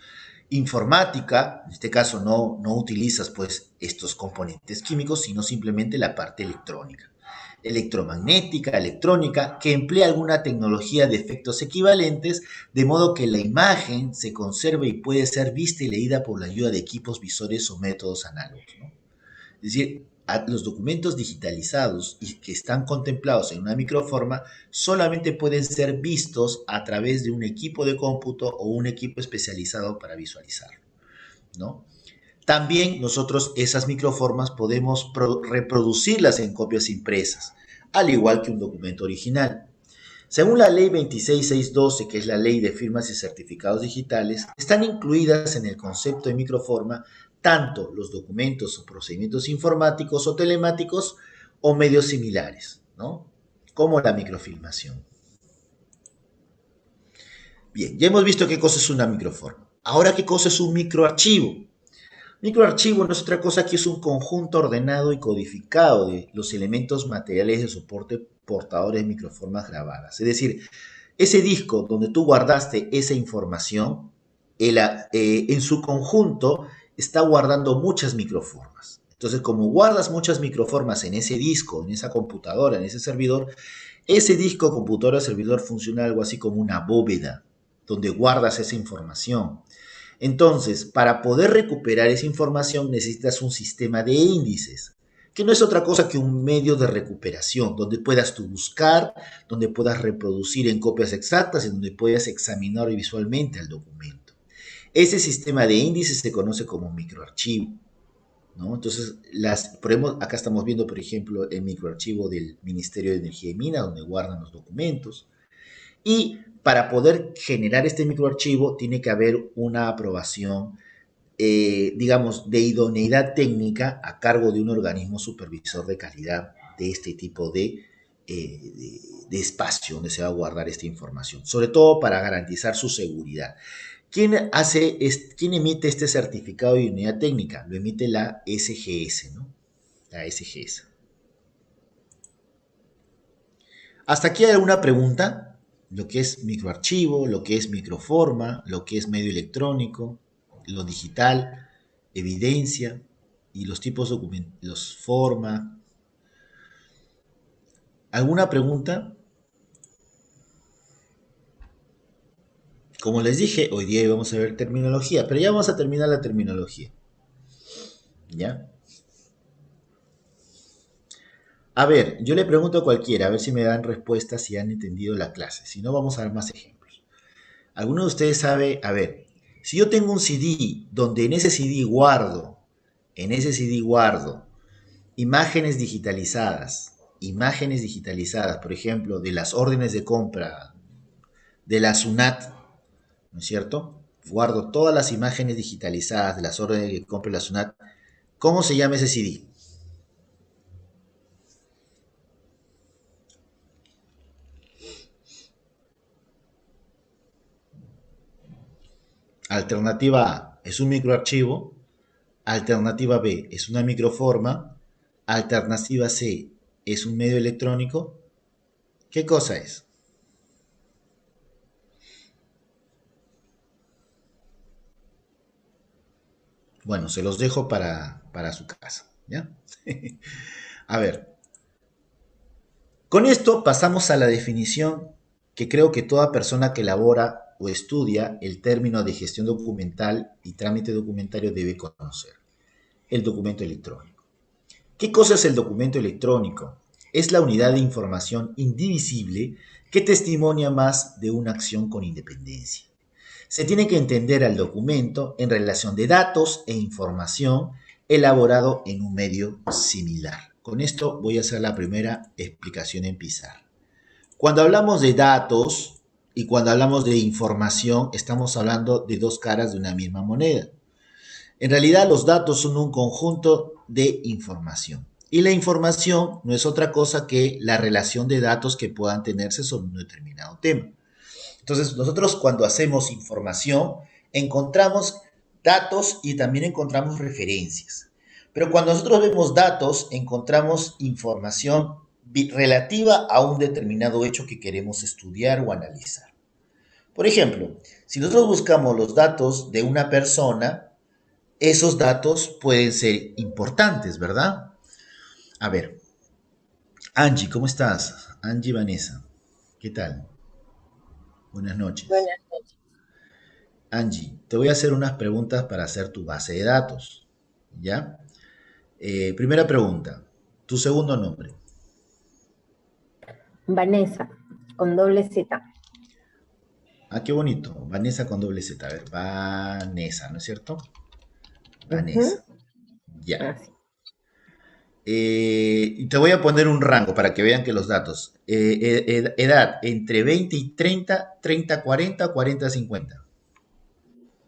Informática, en este caso no utilizas pues estos componentes químicos, sino simplemente la parte electrónica. Electromagnética, electrónica, que emplea alguna tecnología de efectos equivalentes, de modo que la imagen se conserve y puede ser vista y leída por la ayuda de equipos visores o métodos análogos, ¿no? Es decir, los documentos digitalizados y que están contemplados en una microforma solamente pueden ser vistos a través de un equipo de cómputo o un equipo especializado para visualizarlo, ¿no? También nosotros esas microformas podemos reproducirlas en copias impresas, al igual que un documento original. Según la ley 26612, que es la ley de firmas y certificados digitales, están incluidas en el concepto de microforma tanto los documentos o procedimientos informáticos o telemáticos o medios similares, ¿no? Como la microfilmación. Bien, ya hemos visto qué cosa es una microforma. Ahora, ¿qué cosa es un microarchivo? Microarchivo no es otra cosa que es un conjunto ordenado y codificado de los elementos materiales de soporte portadores de microformas grabadas. Es decir, ese disco donde tú guardaste esa información, en su conjunto está guardando muchas microformas. Entonces, como guardas muchas microformas en ese disco, en esa computadora, en ese servidor, ese disco, computadora o servidor funciona algo así como una bóveda donde guardas esa información. Entonces, para poder recuperar esa información necesitas un sistema de índices, que no es otra cosa que un medio de recuperación, donde puedas tú buscar, donde puedas reproducir en copias exactas y donde puedas examinar visualmente el documento. Ese sistema de índices se conoce como microarchivo, ¿no? Entonces, acá estamos viendo, por ejemplo, el microarchivo del Ministerio de Energía y Minas, donde guardan los documentos. Y para poder generar este microarchivo tiene que haber una aprobación, digamos, de idoneidad técnica a cargo de un organismo supervisor de calidad de este tipo de espacio donde se va a guardar esta información, sobre todo para garantizar su seguridad. ¿Quién emite este certificado de idoneidad técnica? Lo emite la SGS, ¿no? La SGS. ¿Hasta aquí hay alguna pregunta? Lo que es microarchivo, lo que es microforma, lo que es medio electrónico, lo digital, evidencia y los tipos de documentos, los forma. ¿Alguna pregunta? Como les dije, hoy día vamos a ver terminología, pero ya vamos a terminar la terminología. ¿Ya? A ver, yo le pregunto a cualquiera, a ver si me dan respuestas, si han entendido la clase. Si no, vamos a dar más ejemplos. ¿Alguno de ustedes sabe? A ver, si yo tengo un CD donde en ese CD guardo imágenes digitalizadas, por ejemplo, de las órdenes de compra de la SUNAT, ¿no es cierto? Guardo todas las imágenes digitalizadas de las órdenes de compra de la SUNAT. ¿Cómo se llama ese CD? Alternativa A es un microarchivo, alternativa B es una microforma, alternativa C es un medio electrónico. ¿Qué cosa es? Bueno, se los dejo para su casa, ¿ya? A ver, con esto pasamos a la definición que creo que toda persona que elabora o estudia el término de gestión documental y trámite documentario debe conocer. El documento electrónico. ¿Qué cosa es el documento electrónico? Es la unidad de información indivisible que testimonia más de una acción con independencia. Se tiene que entender al documento en relación de datos e información elaborado en un medio similar. Con esto voy a hacer la primera explicación en pizarra. Cuando hablamos de datos y cuando hablamos de información, estamos hablando de dos caras de una misma moneda. En realidad, los datos son un conjunto de información. Y la información no es otra cosa que la relación de datos que puedan tenerse sobre un determinado tema. Entonces, nosotros cuando hacemos información, encontramos datos y también encontramos referencias. Pero cuando nosotros vemos datos, encontramos información relativa a un determinado hecho que queremos estudiar o analizar. Por ejemplo, si nosotros buscamos los datos de una persona, esos datos pueden ser importantes, ¿verdad? A ver, Angie, ¿cómo estás? Angie Vanessa, ¿qué tal? Buenas noches. Buenas noches. Angie, te voy a hacer unas preguntas para hacer tu base de datos, ¿ya? Primera pregunta, tu segundo nombre. Vanessa, con doble Z. Ah, qué bonito. Vanessa con doble Z. A ver, Vanessa, ¿no es cierto? Ujú. Vanessa. Ya. Así. Y te voy a poner un rango para que vean que los datos. Edad entre 20 y 30, 30, 40, 40, 50.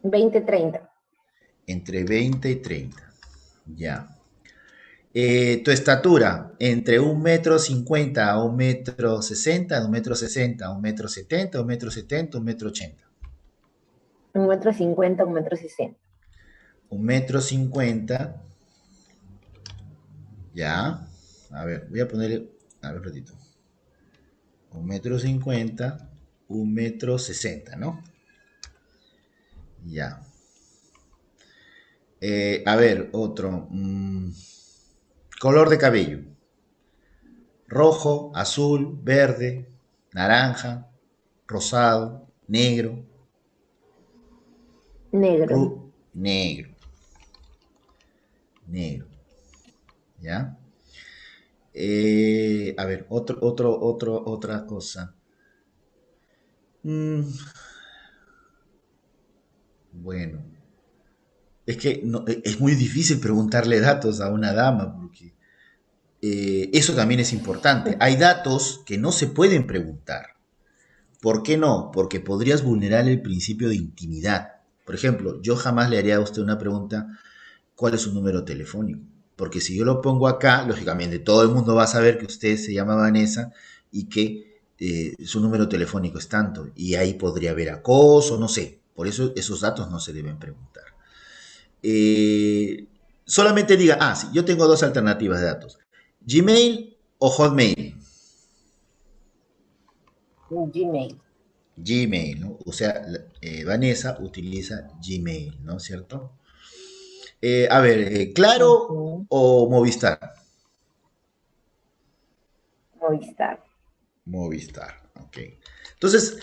2030. Entre 20 y 30. Ya. Tu estatura, entre 1,50 m a 1,60 m, de 1,60 m a 1,70 m, 1,70 m, 1,80 m. 1,50 m, 1,60 m. 1,50 m, ya. A ver, voy a ponerle, a ver, un ratito. 1,50 m, 1,60 m, ¿no? Ya. A ver, otro. Color de cabello. Rojo, azul, verde, naranja, rosado, negro, Negro. negro, negro. ¿Ya? A ver, otra cosa. Mm, bueno, es que es muy difícil preguntarle datos a una dama porque eso también es importante. Hay datos que no se pueden preguntar. ¿Por qué no? Porque podrías vulnerar el principio de intimidad. Por ejemplo, yo jamás le haría a usted una pregunta, ¿cuál es su número telefónico? Porque si yo lo pongo acá, lógicamente todo el mundo va a saber que usted se llama Vanessa y que su número telefónico es tanto. Y ahí podría haber acoso, no sé. Por eso esos datos no se deben preguntar. Solamente diga, sí, yo tengo dos alternativas de datos. Gmail o Hotmail. Gmail. Gmail, ¿no? O sea, Vanessa utiliza Gmail, ¿no es cierto? A ver, ¿Claro Ujú. o Movistar? Movistar. Movistar, ok. Entonces,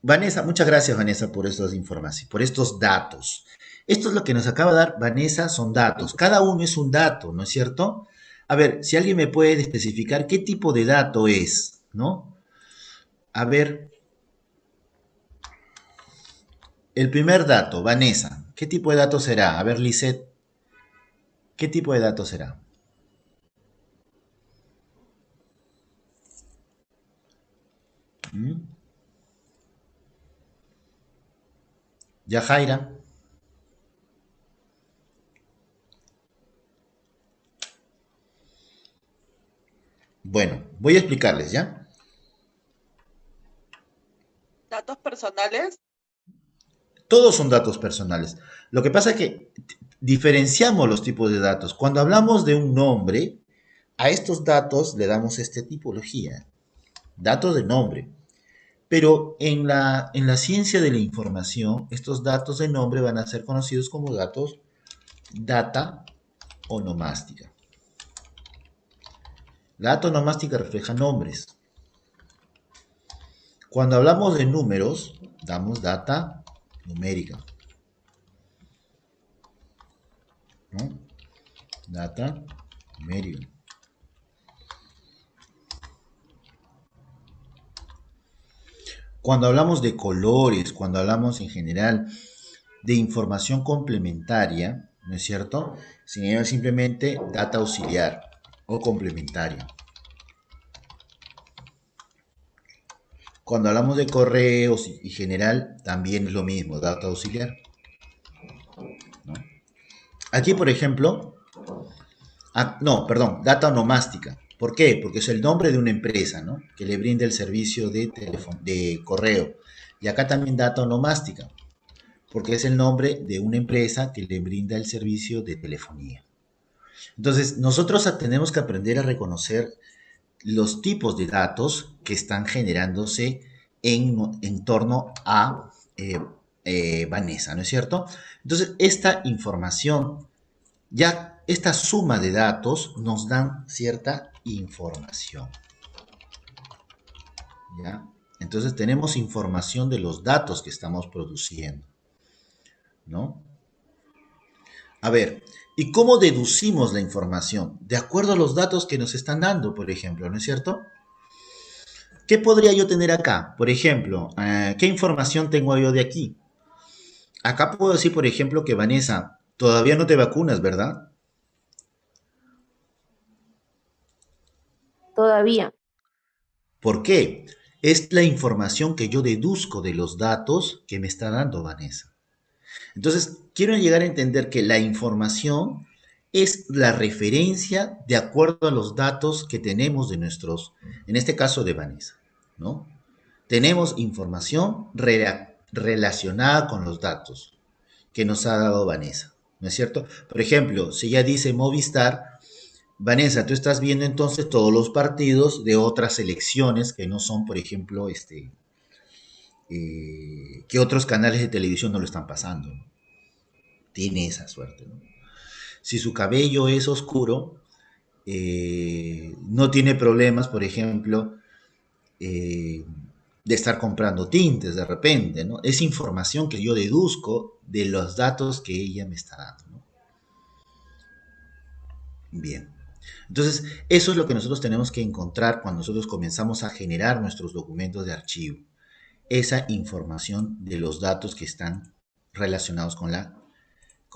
Vanessa, muchas gracias, Vanessa, por estas informaciones, por estos datos. Esto es lo que nos acaba de dar Vanessa, son datos. Cada uno es un dato, ¿no es cierto? A ver, si alguien me puede especificar qué tipo de dato es, ¿no? A ver, el primer dato, Vanessa, ¿qué tipo de dato será? A ver, Lisette, ¿qué tipo de dato será? ¿Mm? Yajaira. Bueno, voy a explicarles, ¿ya? Datos personales. Todos son datos personales. Lo que pasa es que diferenciamos los tipos de datos. Cuando hablamos de un nombre, a estos datos le damos esta tipología, datos de nombre. Pero en la ciencia de la información, estos datos de nombre van a ser conocidos como datos data onomástica. La data onomástica refleja nombres. Cuando hablamos de números, damos data numérica, ¿no? Data numérica. Cuando hablamos de colores, cuando hablamos en general de información complementaria, ¿no es cierto? Significa simplemente data auxiliar o complementaria. Cuando hablamos de correos y general, también es lo mismo, data auxiliar, ¿no? Aquí, por ejemplo, no, perdón, data onomástica. ¿Por qué? Porque es el nombre de una empresa, ¿no? Que le brinda el servicio de correo. Y acá también data onomástica, porque es el nombre de una empresa que le brinda el servicio de telefonía. Entonces, nosotros tenemos que aprender a reconocer los tipos de datos que están generándose en torno a Vanessa, ¿no es cierto? Entonces, esta información, ya esta suma de datos nos dan cierta información, ¿ya? Entonces, tenemos información de los datos que estamos produciendo, ¿no? A ver, ¿y cómo deducimos la información? De acuerdo a los datos que nos están dando, por ejemplo, ¿no es cierto? ¿Qué podría yo tener acá? Por ejemplo, ¿qué información tengo yo de aquí? Acá puedo decir, por ejemplo, que Vanessa, todavía no te vacunas, ¿verdad? Todavía. ¿Por qué? Es la información que yo deduzco de los datos que me está dando Vanessa. Entonces, quiero llegar a entender que la información es la referencia de acuerdo a los datos que tenemos de nuestros, en este caso de Vanessa, ¿no? Tenemos información relacionada con los datos que nos ha dado Vanessa, ¿no es cierto? Por ejemplo, si ella dice Movistar, Vanessa, tú estás viendo entonces todos los partidos de otras selecciones que no son, por ejemplo, que otros canales de televisión no lo están pasando, ¿no? Tiene esa suerte, ¿no? Si su cabello es oscuro, no tiene problemas, por ejemplo, de estar comprando tintes de repente, ¿no? Es información que yo deduzco de los datos que ella me está dando, ¿no? Bien. Entonces, eso es lo que nosotros tenemos que encontrar cuando nosotros comenzamos a generar nuestros documentos de archivo. Esa información de los datos que están relacionados con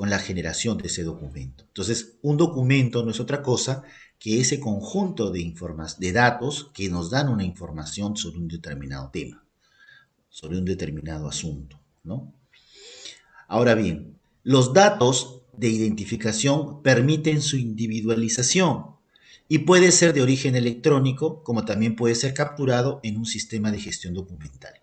la generación de ese documento. Entonces, un documento no es otra cosa que ese conjunto de datos que nos dan una información sobre un determinado tema, sobre un determinado asunto, ¿no? Ahora bien, los datos de identificación permiten su individualización y puede ser de origen electrónico, como también puede ser capturado en un sistema de gestión documental.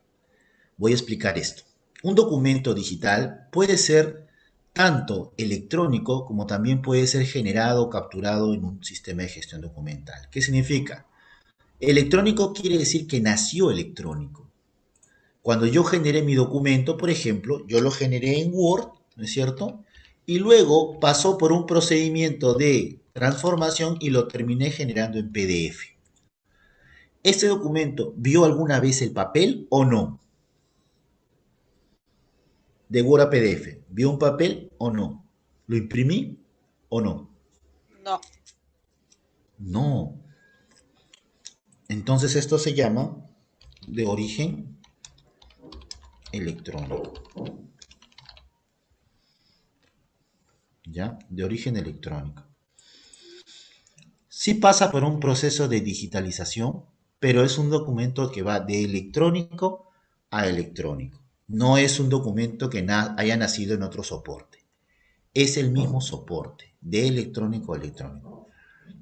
Voy a explicar esto. Un documento digital puede ser tanto electrónico como también puede ser generado o capturado en un sistema de gestión documental. ¿Qué significa? Electrónico quiere decir que nació electrónico. Cuando yo generé mi documento, por ejemplo, yo lo generé en Word, ¿no es cierto? Y luego pasó por un procedimiento de transformación y lo terminé generando en PDF. ¿Este documento vio alguna vez el papel o no? De Word a PDF, ¿vio un papel o no? ¿Lo imprimí o no? No. No. Entonces esto se llama de origen electrónico. ¿Ya? De origen electrónico. Sí pasa por un proceso de digitalización, pero es un documento que va de electrónico a electrónico. No es un documento que haya nacido en otro soporte. Es el mismo soporte, de electrónico a electrónico.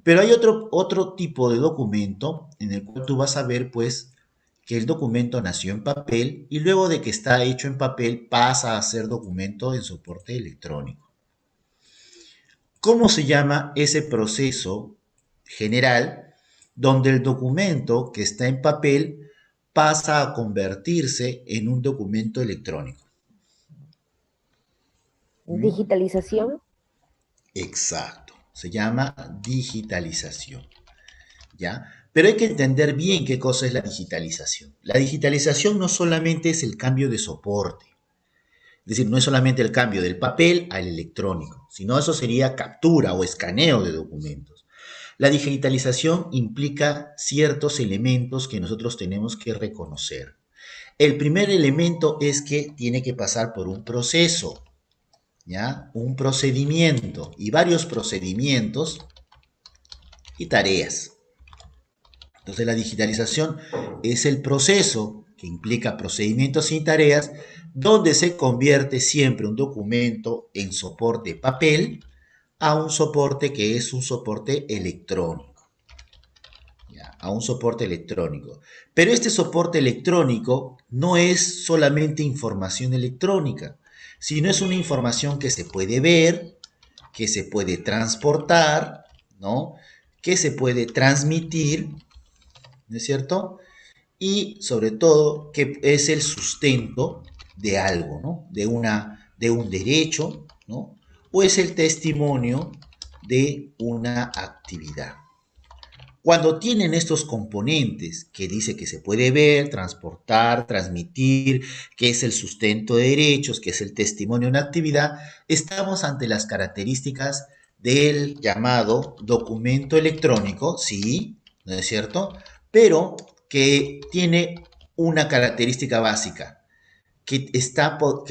Pero hay otro tipo de documento en el cual tú vas a ver, pues, que el documento nació en papel y luego de que está hecho en papel pasa a ser documento en soporte electrónico. ¿Cómo se llama ese proceso general donde el documento que está en papel pasa a convertirse en un documento electrónico? Digitalización. Exacto, se llama digitalización, ¿ya? Pero hay que entender bien qué cosa es la digitalización. La digitalización no solamente es el cambio de soporte, es decir, no es solamente el cambio del papel al electrónico, sino eso sería captura o escaneo de documentos. La digitalización implica ciertos elementos que nosotros tenemos que reconocer. El primer elemento es que tiene que pasar por un proceso, ¿ya? Un procedimiento y varios procedimientos y tareas. Entonces la digitalización es el proceso que implica procedimientos y tareas donde se convierte siempre un documento en soporte papel a un soporte que es un soporte electrónico. ¿Ya? A un soporte electrónico. Pero este soporte electrónico no es solamente información electrónica, sino es una información que se puede ver, que se puede transportar, ¿no? Que se puede transmitir, ¿no es cierto? y sobre todo que es el sustento de algo, ¿no? De un derecho, ¿no? O es el testimonio de una actividad. Cuando tienen estos componentes que dice que se puede ver, transportar, transmitir, que es el sustento de derechos, que es el testimonio de una actividad, estamos ante las características del llamado documento electrónico, sí, ¿no es cierto? Pero que tiene una característica básica, que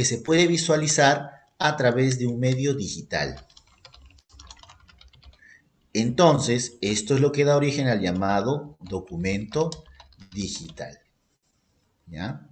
se puede visualizar a través de un medio digital. Entonces, esto es lo que da origen al llamado documento digital, ¿ya?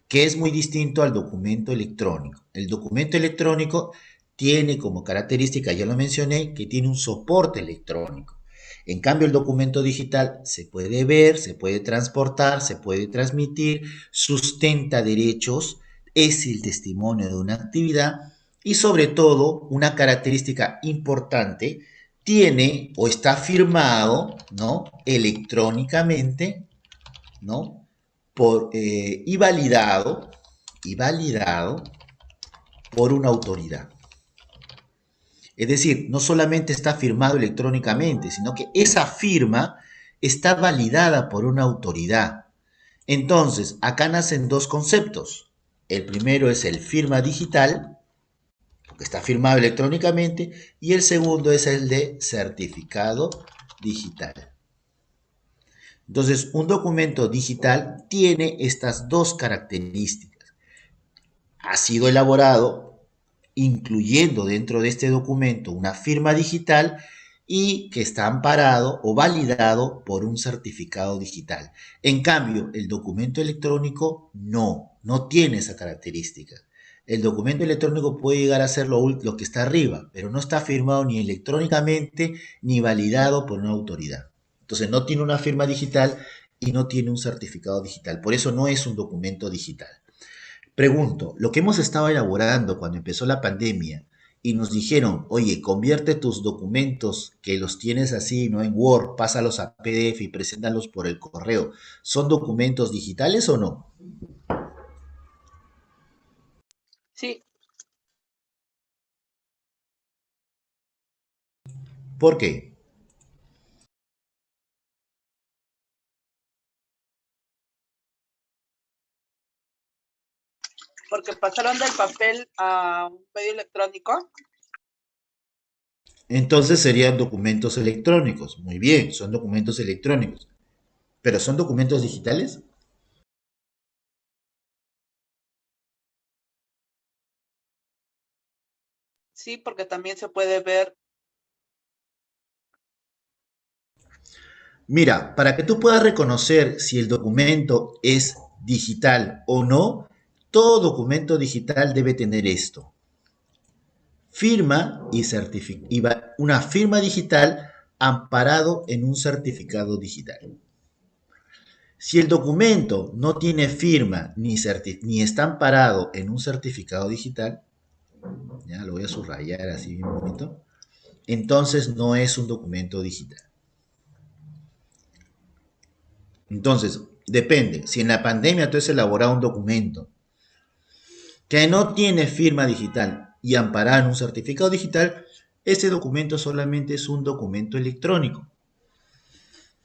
Que es muy distinto al documento electrónico. El documento electrónico tiene como característica, ya lo mencioné, que tiene un soporte electrónico. En cambio, el documento digital se puede ver, se puede transportar, se puede transmitir, sustenta derechos, es el testimonio de una actividad y sobre todo, una característica importante, tiene o está firmado, ¿no? Electrónicamente, ¿no? Y validado por una autoridad. Es decir, no solamente está firmado electrónicamente, sino que esa firma está validada por una autoridad. Entonces, acá nacen dos conceptos. El primero es el firma digital, porque está firmado electrónicamente, y el segundo es el de certificado digital. Entonces, un documento digital tiene estas dos características. Ha sido elaborado incluyendo dentro de este documento una firma digital y que está amparado o validado por un certificado digital. En cambio, el documento electrónico no tiene esa característica. El documento electrónico puede llegar a ser lo que está arriba, pero no está firmado ni electrónicamente ni validado por una autoridad. Entonces no tiene una firma digital y no tiene un certificado digital. Por eso no es un documento digital. Pregunto, lo que hemos estado elaborando cuando empezó la pandemia y nos dijeron, oye, convierte tus documentos que los tienes así, ¿no? En Word, pásalos a PDF y preséntalos por el correo. ¿Son documentos digitales o no? Sí, ¿Por qué? porque pasaron del papel a un medio electrónico. Entonces serían documentos electrónicos. Muy bien, son documentos electrónicos. ¿Pero son documentos digitales? Sí, porque también se puede ver. Mira, para que tú puedas reconocer si el documento es digital o no, todo documento digital debe tener esto. Firma y una firma digital amparado en un certificado digital. Si el documento no tiene firma ni está amparado en un certificado digital, ya lo voy a subrayar así bien bonito, entonces no es un documento digital. Entonces, depende. Si en la pandemia tú has elaborado un documento que no tiene firma digital y amparado en un certificado digital, ese documento solamente es un documento electrónico.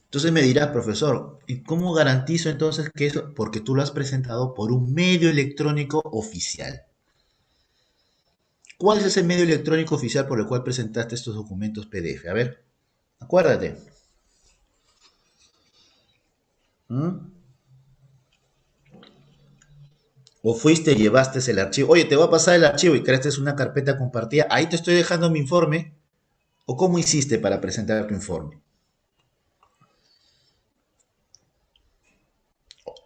Entonces me dirás, profesor, ¿y cómo garantizo entonces que eso? Porque tú lo has presentado por un medio electrónico oficial. ¿Cuál es ese medio electrónico oficial por el cual presentaste estos documentos PDF? A ver, acuérdate. ¿Mm? O fuiste y llevaste el archivo. Oye, te voy a pasar el archivo y creaste una carpeta compartida. Ahí te estoy dejando mi informe. ¿O cómo hiciste para presentar tu informe?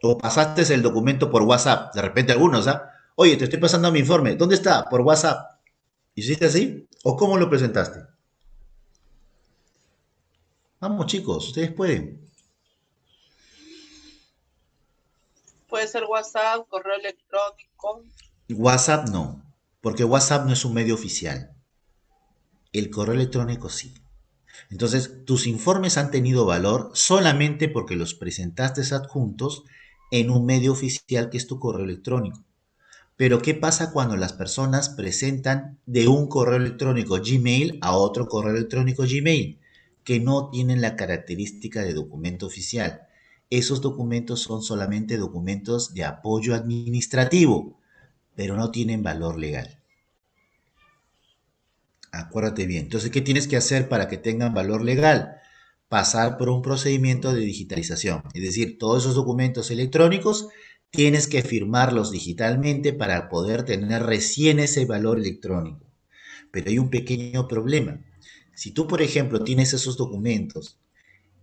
O pasaste el documento por WhatsApp. De repente algunos, ¿ah? Oye, te estoy pasando mi informe. ¿Dónde está? Por WhatsApp. ¿Hiciste así? ¿O cómo lo presentaste? Vamos chicos, ustedes pueden. Puede ser WhatsApp, correo electrónico. WhatsApp no, porque WhatsApp no es un medio oficial. El correo electrónico sí. Entonces, tus informes han tenido valor solamente porque los presentaste adjuntos en un medio oficial que es tu correo electrónico. Pero ¿qué pasa cuando las personas presentan de un correo electrónico Gmail a otro correo electrónico Gmail que no tienen la característica de documento oficial? Esos documentos son solamente documentos de apoyo administrativo, pero no tienen valor legal. Acuérdate bien. Entonces, ¿qué tienes que hacer para que tengan valor legal? Pasar por un procedimiento de digitalización. Es decir, todos esos documentos electrónicos tienes que firmarlos digitalmente para poder tener recién ese valor electrónico. Pero hay un pequeño problema. Si tú, por ejemplo, tienes esos documentos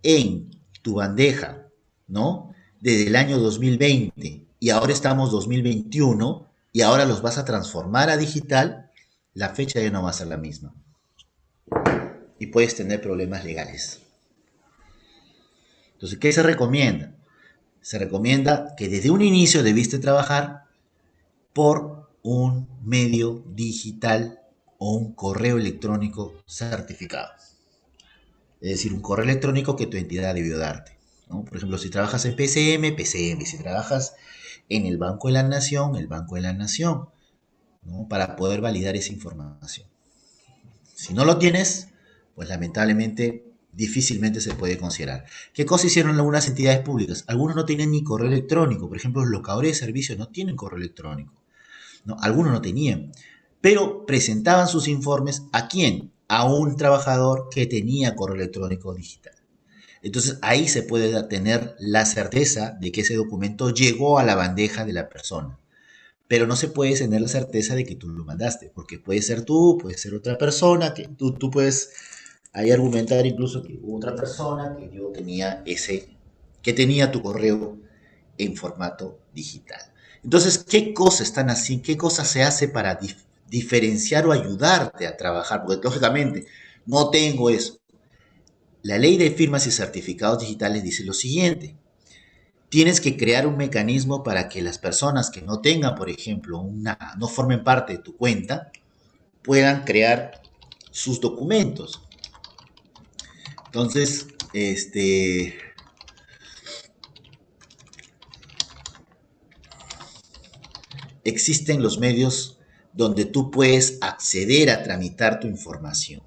en tu bandeja, ¿no? Desde el año 2020 y ahora estamos 2021 y ahora los vas a transformar a digital, la fecha ya no va a ser la misma y puedes tener problemas legales. Entonces, ¿qué se recomienda? Se recomienda que desde un inicio debiste trabajar por un medio digital o un correo electrónico certificado. Es decir, un correo electrónico que tu entidad debió darte, ¿no? Por ejemplo, si trabajas en PCM, PCM. Si trabajas en el Banco de la Nación, el Banco de la Nación, ¿no? Para poder validar esa información. Si no lo tienes, pues lamentablemente difícilmente se puede considerar. ¿Qué cosa hicieron algunas entidades públicas? Algunos no tienen ni correo electrónico. Por ejemplo, los locadores de servicios no tienen correo electrónico, ¿no? Algunos no tenían. Pero presentaban sus informes ¿a quién? A un trabajador que tenía correo electrónico digital. Entonces ahí se puede tener la certeza de que ese documento llegó a la bandeja de la persona. Pero no se puede tener la certeza de que tú lo mandaste, porque puede ser tú, puede ser otra persona, que tú puedes ahí argumentar incluso que hubo otra persona que yo tenía que tenía tu correo en formato digital. Entonces, ¿qué cosas están así? ¿Qué cosas se hace para diferenciar o ayudarte a trabajar? Porque lógicamente no tengo eso. La ley de firmas y certificados digitales dice lo siguiente: tienes que crear un mecanismo para que las personas que no tengan, por ejemplo, no formen parte de tu cuenta, puedan crear sus documentos. Entonces, existen los medios donde tú puedes acceder a tramitar tu información.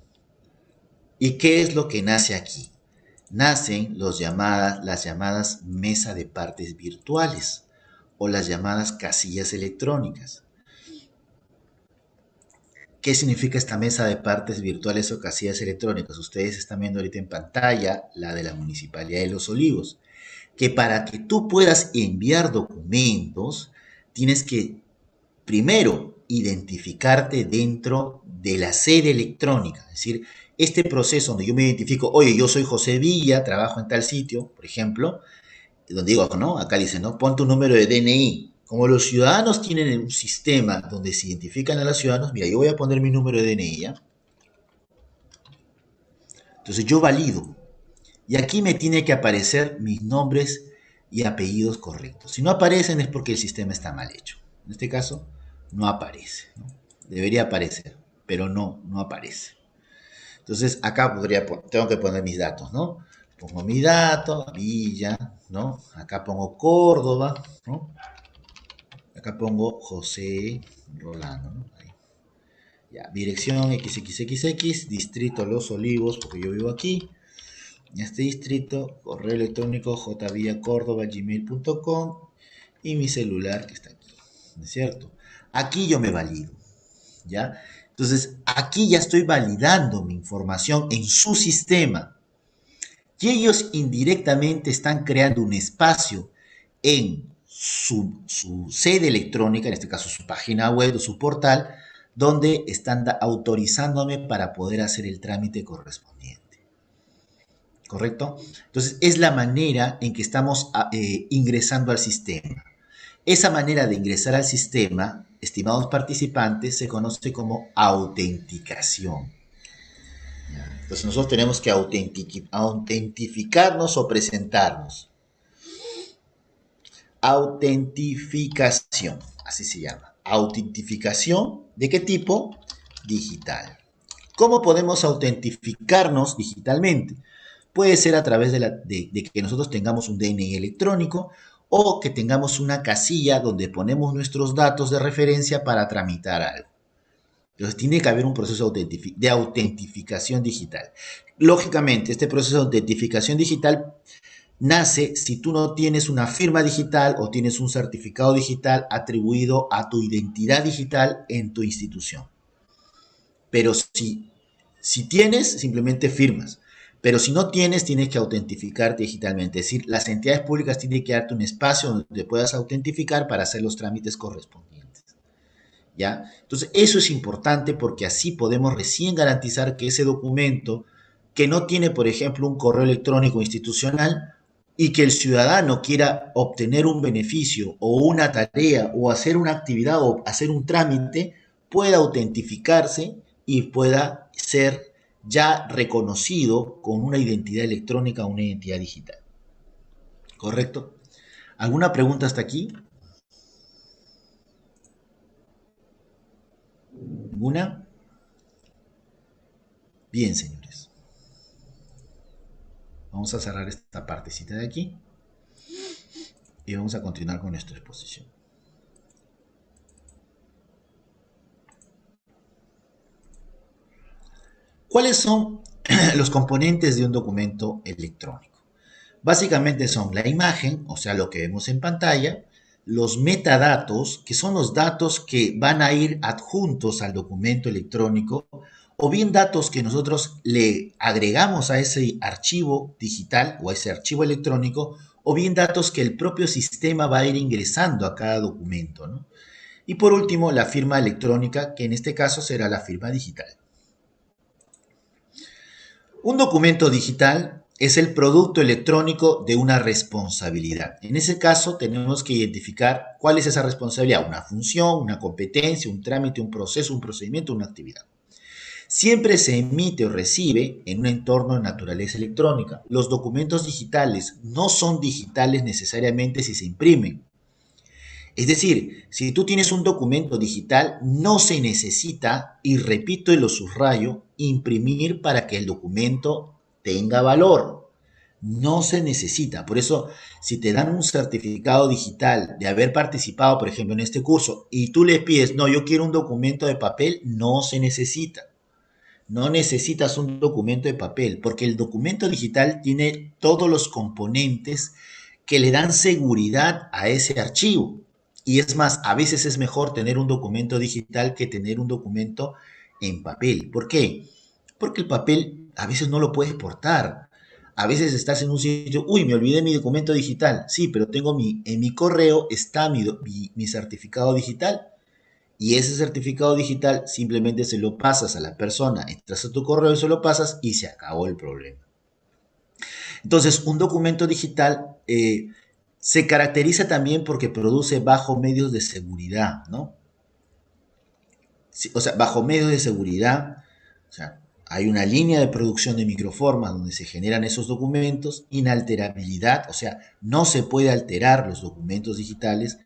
¿Y qué es lo que nace aquí? Nacen las llamadas mesa de partes virtuales o las llamadas casillas electrónicas. ¿Qué significa esta mesa de partes virtuales o casillas electrónicas? Ustedes están viendo ahorita en pantalla la de la Municipalidad de Los Olivos, que para que tú puedas enviar documentos, tienes que primero identificarte dentro de la sede electrónica. Es decir, este proceso donde yo me identifico, oye, yo soy José Villa, trabajo en tal sitio, por ejemplo, donde digo, ¿no? Acá dice, ¿no? Pon tu número de DNI. Como los ciudadanos tienen un sistema donde se identifican a los ciudadanos, mira, yo voy a poner mi número de DNI, ¿ya? Entonces yo valido. Y aquí me tiene que aparecer mis nombres y apellidos correctos. Si no aparecen es porque el sistema está mal hecho. En este caso, no aparece, ¿no? Debería aparecer, pero no aparece. Entonces acá tengo que poner mis datos, ¿no? Pongo mi dato, Villa, ¿no? Acá pongo Córdoba, ¿no? Acá pongo José Rolando, ¿no? Ahí. Ya, dirección XXXX, distrito Los Olivos, porque yo vivo aquí. En este distrito, correo electrónico jvillacordoba@gmail.com y mi celular que está aquí, ¿no es cierto? Aquí yo me valido, ¿ya? Entonces, aquí ya estoy validando mi información en su sistema. Y ellos indirectamente están creando un espacio en su sede electrónica, en este caso su página web o su portal, donde están autorizándome para poder hacer el trámite correspondiente. ¿Correcto? Entonces, es la manera en que estamos ingresando al sistema. Esa manera de ingresar al sistema, estimados participantes, se conoce como autenticación. Entonces, nosotros tenemos que autentificarnos o presentarnos. Autentificación, así se llama. Autentificación, ¿de qué tipo? Digital. ¿Cómo podemos autentificarnos digitalmente? Puede ser a través de que nosotros tengamos un DNI electrónico o que tengamos una casilla donde ponemos nuestros datos de referencia para tramitar algo. Entonces tiene que haber un proceso de autentificación digital. Lógicamente, este proceso de autentificación digital nace si tú no tienes una firma digital o tienes un certificado digital atribuido a tu identidad digital en tu institución. Pero si tienes, simplemente firmas. Pero si no tienes, tienes que autentificarte digitalmente. Es decir, las entidades públicas tienen que darte un espacio donde te puedas autentificar para hacer los trámites correspondientes. ¿Ya? Entonces, eso es importante porque así podemos recién garantizar que ese documento que no tiene, por ejemplo, un correo electrónico institucional y que el ciudadano quiera obtener un beneficio o una tarea o hacer una actividad o hacer un trámite, pueda autentificarse y pueda ser ya reconocido con una identidad electrónica o una identidad digital. ¿Correcto? ¿Alguna pregunta hasta aquí? ¿Ninguna? Bien, señores. Vamos a cerrar esta partecita de aquí y vamos a continuar con nuestra exposición. ¿Cuáles son los componentes de un documento electrónico? Básicamente son la imagen, o sea, lo que vemos en pantalla, los metadatos, que son los datos que van a ir adjuntos al documento electrónico, o bien datos que nosotros le agregamos a ese archivo digital o a ese archivo electrónico, o bien datos que el propio sistema va a ir ingresando a cada documento, ¿no? Y por último, la firma electrónica, que en este caso será la firma digital. Un documento digital es el producto electrónico de una responsabilidad. En ese caso, tenemos que identificar cuál es esa responsabilidad, una función, una competencia, un trámite, un proceso, un procedimiento, una actividad. Siempre se emite o recibe en un entorno de naturaleza electrónica. Los documentos digitales no son digitales necesariamente si se imprimen. Es decir, si tú tienes un documento digital, no se necesita, y repito y lo subrayo, imprimir para que el documento tenga valor. No se necesita. Por eso, si te dan un certificado digital de haber participado, por ejemplo, en este curso, y tú le pides, no, yo quiero un documento de papel, no se necesita. No necesitas un documento de papel, porque el documento digital tiene todos los componentes que le dan seguridad a ese archivo. Y es más, a veces es mejor tener un documento digital que tener un documento en papel. ¿Por qué? Porque el papel a veces no lo puedes portar. A veces estás en un sitio, uy, me olvidé mi documento digital. Sí, pero en mi correo está mi certificado digital. Y ese certificado digital simplemente se lo pasas a la persona, entras a tu correo y se lo pasas y se acabó el problema. Entonces, un documento digital se caracteriza también porque produce bajo medios de seguridad, ¿no? O sea, bajo medios de seguridad, o sea, hay una línea de producción de microformas donde se generan esos documentos, inalterabilidad, o sea, no se puede alterar los documentos digitales,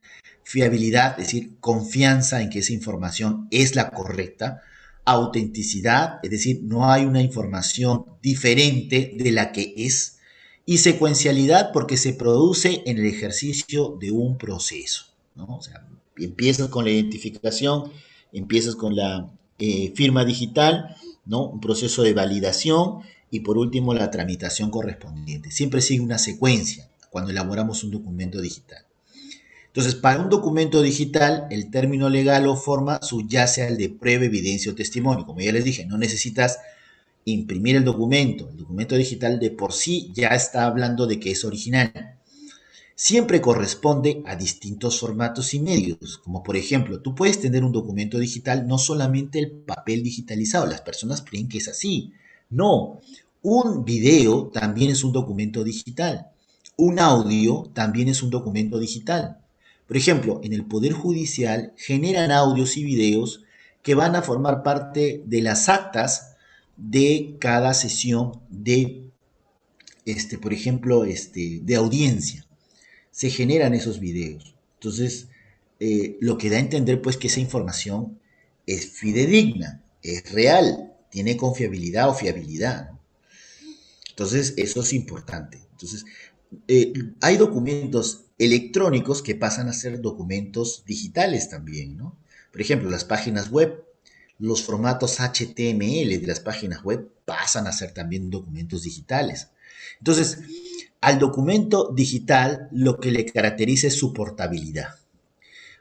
fiabilidad, es decir, confianza en que esa información es la correcta, autenticidad, es decir, no hay una información diferente de la que es, y secuencialidad porque se produce en el ejercicio de un proceso, ¿no? O sea, empiezas con la identificación, empiezas con la firma digital, ¿no? Un proceso de validación y por último la tramitación correspondiente. Siempre sigue una secuencia cuando elaboramos un documento digital. Entonces, para un documento digital, el término legal o forma subyace al de prueba, evidencia o testimonio. Como ya les dije, no necesitas imprimir el documento. El documento digital de por sí ya está hablando de que es original. Siempre corresponde a distintos formatos y medios, como por ejemplo, tú puedes tener un documento digital, no solamente el papel digitalizado, las personas creen que es así. No, un video también es un documento digital, un audio también es un documento digital. Por ejemplo, en el Poder Judicial generan audios y videos que van a formar parte de las actas de cada sesión de, por ejemplo, de audiencia. Se generan esos videos. Entonces, lo que da a entender pues que esa información es fidedigna, es real, tiene confiabilidad o fiabilidad, ¿no? Entonces, eso es importante. Entonces, hay documentos electrónicos que pasan a ser documentos digitales también, ¿no? Por ejemplo, las páginas web, los formatos HTML de las páginas web pasan a ser también documentos digitales. Entonces, al documento digital lo que le caracteriza es su portabilidad.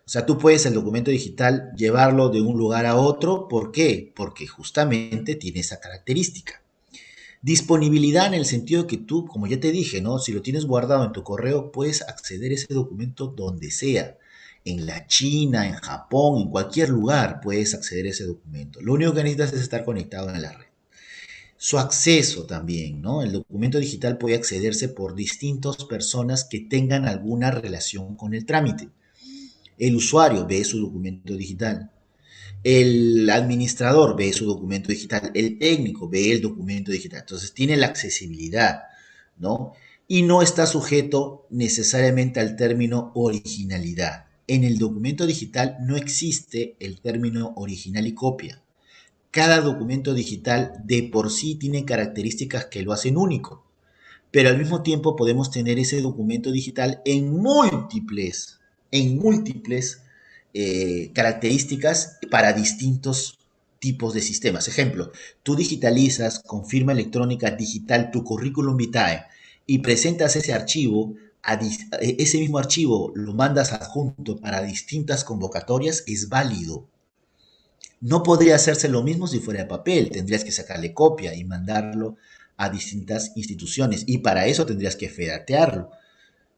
O sea, tú puedes el documento digital llevarlo de un lugar a otro. ¿Por qué? Porque justamente tiene esa característica. Disponibilidad en el sentido que tú, como ya te dije, ¿no? Si lo tienes guardado en tu correo, puedes acceder a ese documento donde sea. En la China, en Japón, en cualquier lugar puedes acceder a ese documento. Lo único que necesitas es estar conectado en la red. Su acceso también, ¿no? El documento digital puede accederse por distintas personas que tengan alguna relación con el trámite. El usuario ve su documento digital. El administrador ve su documento digital, el técnico ve el documento digital, entonces tiene la accesibilidad, ¿no? Y no está sujeto necesariamente al término originalidad. En el documento digital no existe el término original y copia. Cada documento digital de por sí tiene características que lo hacen único, pero al mismo tiempo podemos tener ese documento digital en múltiples características para distintos tipos de sistemas. Ejemplo, tú digitalizas con firma electrónica digital tu currículum vitae y presentas ese archivo, ese mismo archivo lo mandas adjunto para distintas convocatorias, es válido. No podría hacerse lo mismo si fuera de papel, tendrías que sacarle copia y mandarlo a distintas instituciones y para eso tendrías que fedatearlo.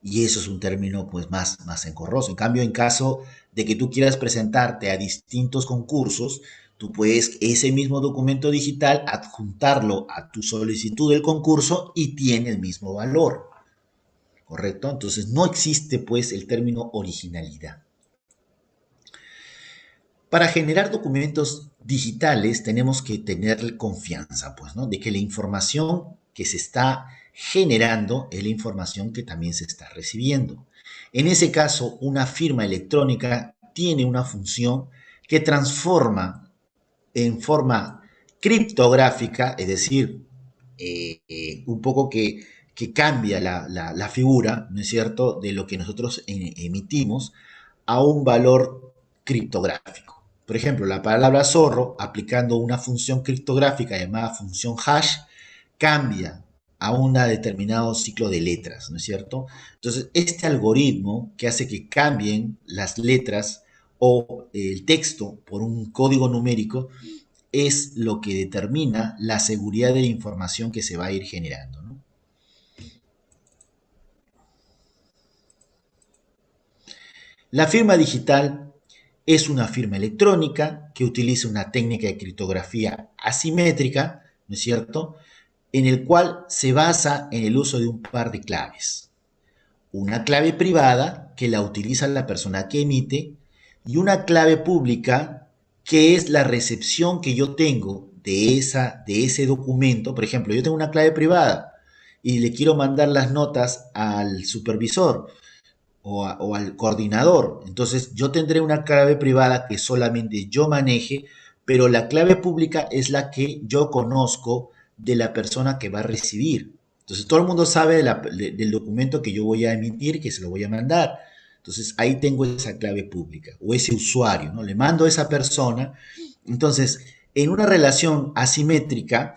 Y eso es un término pues más engorroso. En cambio, en caso de que tú quieras presentarte a distintos concursos, tú puedes ese mismo documento digital adjuntarlo a tu solicitud del concurso y tiene el mismo valor. ¿Correcto? Entonces no existe pues el término originalidad. Para generar documentos digitales tenemos que tener confianza, pues, ¿no? De que la información que se está generando es la información que también se está recibiendo. En ese caso, una firma electrónica tiene una función que transforma en forma criptográfica, es decir, un poco que cambia la figura, ¿no es cierto?, de lo que nosotros emitimos a un valor criptográfico. Por ejemplo, la palabra zorro, aplicando una función criptográfica llamada función hash, cambia a un determinado ciclo de letras, ¿no es cierto? Entonces, este algoritmo que hace que cambien las letras o el texto por un código numérico es lo que determina la seguridad de la información que se va a ir generando, ¿no? La firma digital es una firma electrónica que utiliza una técnica de criptografía asimétrica, ¿no es cierto?, en el cual se basa en el uso de un par de claves. Una clave privada que la utiliza la persona que emite y una clave pública que es la recepción que yo tengo de ese documento. Por ejemplo, yo tengo una clave privada y le quiero mandar las notas al supervisor o al coordinador. Entonces yo tendré una clave privada que solamente yo maneje, pero la clave pública es la que yo conozco de la persona que va a recibir. Entonces todo el mundo sabe del documento que yo voy a emitir, que se lo voy a mandar. Entonces ahí tengo esa clave pública o ese usuario, ¿no? Le mando a esa persona. Entonces, en una relación asimétrica,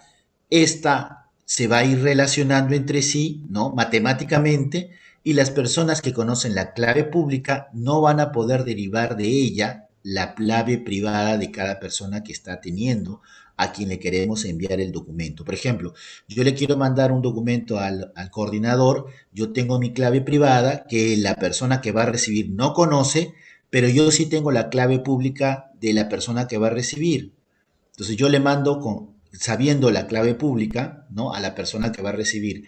esta se va a ir relacionando entre sí, ¿no? Matemáticamente, y las personas que conocen la clave pública no van a poder derivar de ella la clave privada de cada persona que está teniendo a quien le queremos enviar el documento. Por ejemplo, yo le quiero mandar un documento al coordinador, yo tengo mi clave privada que la persona que va a recibir no conoce, pero yo sí tengo la clave pública de la persona que va a recibir. Entonces yo le mando sabiendo la clave pública, ¿no?, a la persona que va a recibir.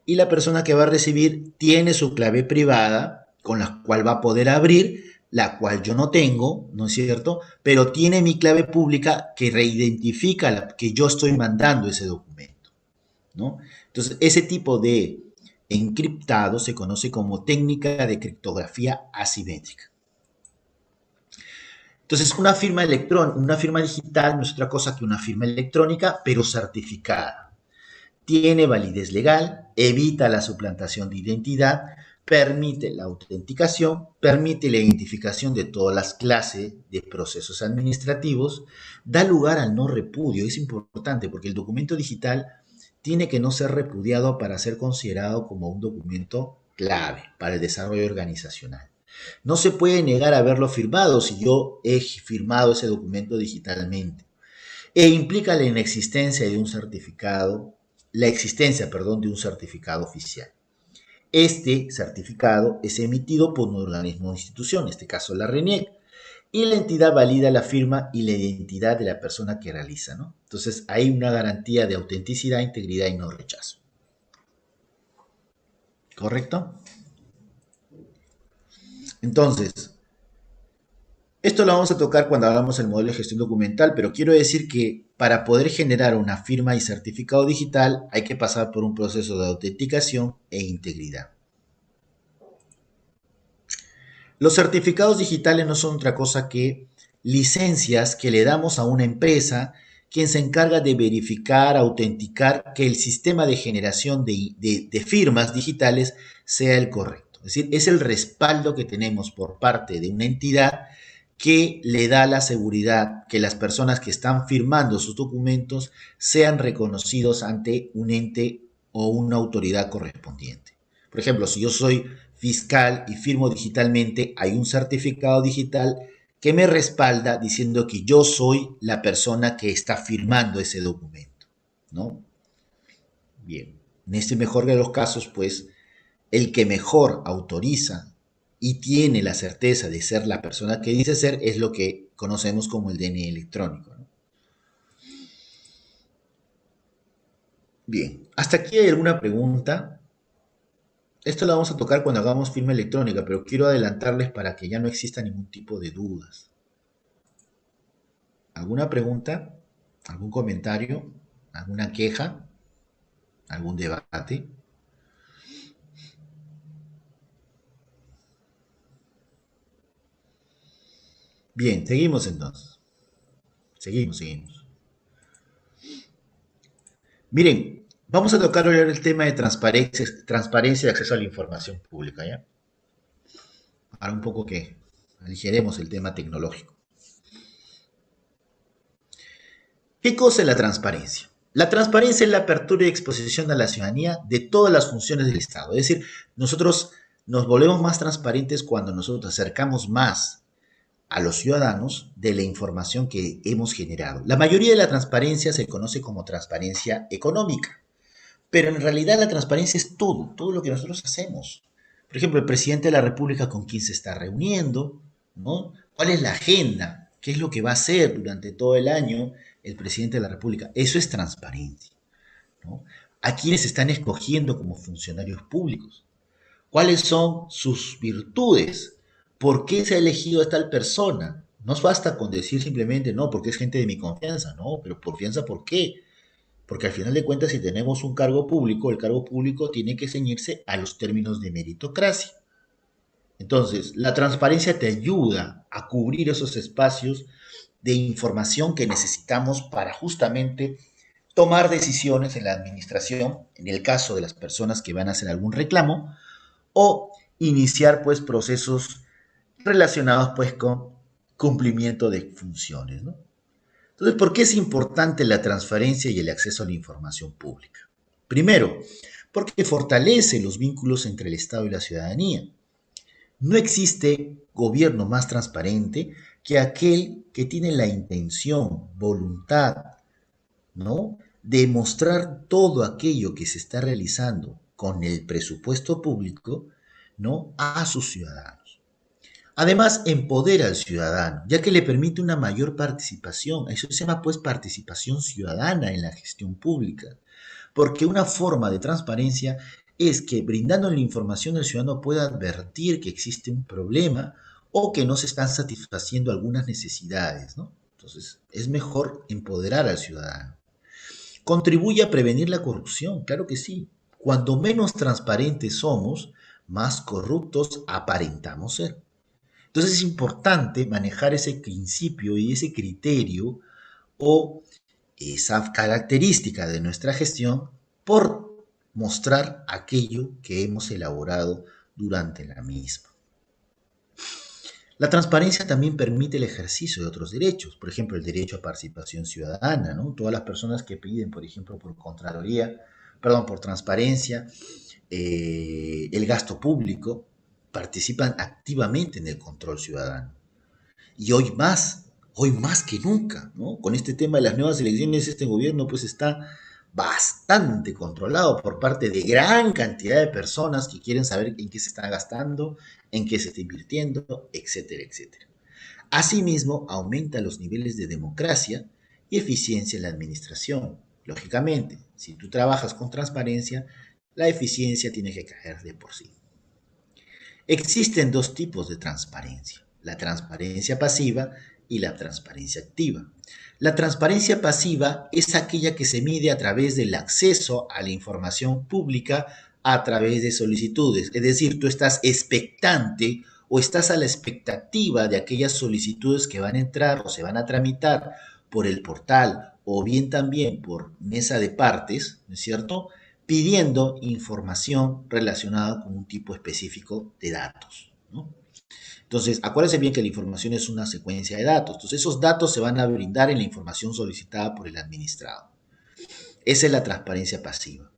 Y la persona que va a recibir tiene su clave privada con la cual va a poder abrir, la cual yo no tengo, ¿no es cierto?, pero tiene mi clave pública que reidentifica que yo estoy mandando ese documento, ¿no? Entonces, ese tipo de encriptado se conoce como técnica de criptografía asimétrica. Entonces, una firma digital no es otra cosa que una firma electrónica, pero certificada. Tiene validez legal, evita la suplantación de identidad, permite la autenticación, permite la identificación de todas las clases de procesos administrativos, da lugar al no repudio. Es importante porque el documento digital tiene que no ser repudiado para ser considerado como un documento clave para el desarrollo organizacional. No se puede negar haberlo firmado si yo he firmado ese documento digitalmente. E implica la inexistencia de un certificado, la existencia, perdón, de un certificado oficial. Este certificado es emitido por un organismo o institución, en este caso la RENIEC, y la entidad valida la firma y la identidad de la persona que realiza, ¿no? Entonces hay una garantía de autenticidad, integridad y no rechazo. ¿Correcto? Entonces, esto lo vamos a tocar cuando hagamos el modelo de gestión documental, pero quiero decir que para poder generar una firma y certificado digital hay que pasar por un proceso de autenticación e integridad. Los certificados digitales no son otra cosa que licencias que le damos a una empresa quien se encarga de verificar, autenticar que el sistema de generación de firmas digitales sea el correcto. Es decir, es el respaldo que tenemos por parte de una entidad que le da la seguridad que las personas que están firmando sus documentos sean reconocidos ante un ente o una autoridad correspondiente. Por ejemplo, si yo soy fiscal y firmo digitalmente, hay un certificado digital que me respalda diciendo que yo soy la persona que está firmando ese documento, ¿no? Bien, en este mejor de los casos, pues, el que mejor autoriza y tiene la certeza de ser la persona que dice ser es lo que conocemos como el DNI electrónico, ¿no? Bien, ¿hasta aquí hay alguna pregunta? Esto lo vamos a tocar cuando hagamos firma electrónica, pero quiero adelantarles para que ya no exista ningún tipo de dudas. ¿Alguna pregunta? ¿Algún comentario? ¿Alguna queja? ¿Algún debate? Bien, seguimos entonces. Seguimos. Miren, vamos a tocar hoy el tema de transparencia y acceso a la información pública, ¿ya? Para un poco que aligeremos el tema tecnológico. ¿Qué cosa es la transparencia? La transparencia es la apertura y exposición a la ciudadanía de todas las funciones del Estado. Es decir, nosotros nos volvemos más transparentes cuando nosotros acercamos más a los ciudadanos de la información que hemos generado. La mayoría de la transparencia se conoce como transparencia económica, pero en realidad la transparencia es todo lo que nosotros hacemos. Por ejemplo, el presidente de la República con quién se está reuniendo, ¿no? ¿Cuál es la agenda? ¿Qué es lo que va a hacer durante todo el año el presidente de la República? Eso es transparencia, ¿no? ¿A quiénes están escogiendo como funcionarios públicos? ¿Cuáles son sus virtudes? ¿Por qué se ha elegido a tal persona? No basta con decir simplemente, no, porque es gente de mi confianza, no, pero confianza, ¿por qué? Porque al final de cuentas, si tenemos un cargo público, el cargo público tiene que ceñirse a los términos de meritocracia. Entonces, la transparencia te ayuda a cubrir esos espacios de información que necesitamos para justamente tomar decisiones en la administración, en el caso de las personas que van a hacer algún reclamo, o iniciar pues procesos relacionados pues con cumplimiento de funciones, ¿no? Entonces, ¿por qué es importante la transparencia y el acceso a la información pública? Primero, porque fortalece los vínculos entre el Estado y la ciudadanía. No existe gobierno más transparente que aquel que tiene la intención, voluntad, ¿no?, de mostrar todo aquello que se está realizando con el presupuesto público, ¿no?, a sus ciudadanos. Además, empodera al ciudadano, ya que le permite una mayor participación. Eso se llama, pues, participación ciudadana en la gestión pública. Porque una forma de transparencia es que, brindando la información, el ciudadano pueda advertir que existe un problema o que no se están satisfaciendo algunas necesidades, ¿no? Entonces, es mejor empoderar al ciudadano. Contribuye a prevenir la corrupción, claro que sí. Cuando menos transparentes somos, más corruptos aparentamos ser. Entonces es importante manejar ese principio y ese criterio o esa característica de nuestra gestión por mostrar aquello que hemos elaborado durante la misma. La transparencia también permite el ejercicio de otros derechos, por ejemplo, el derecho a participación ciudadana, ¿no? Todas las personas que piden, por ejemplo, por Contraloría, perdón, por transparencia, el gasto público, participan activamente en el control ciudadano. Y hoy más que nunca, ¿no? Con este tema de las nuevas elecciones, este gobierno pues está bastante controlado por parte de gran cantidad de personas que quieren saber en qué se está gastando, en qué se está invirtiendo, etcétera, etcétera. Asimismo, aumenta los niveles de democracia y eficiencia en la administración. Lógicamente, si tú trabajas con transparencia, la eficiencia tiene que caer de por sí. Existen dos tipos de transparencia, la transparencia pasiva y la transparencia activa. La transparencia pasiva es aquella que se mide a través del acceso a la información pública a través de solicitudes, es decir, tú estás expectante o estás a la expectativa de aquellas solicitudes que van a entrar o se van a tramitar por el portal o bien también por mesa de partes, ¿no es cierto?, pidiendo información relacionada con un tipo específico de datos, ¿no? Entonces, acuérdense bien que la información es una secuencia de datos. Entonces, esos datos se van a brindar en la información solicitada por el administrado. Esa es la transparencia pasiva.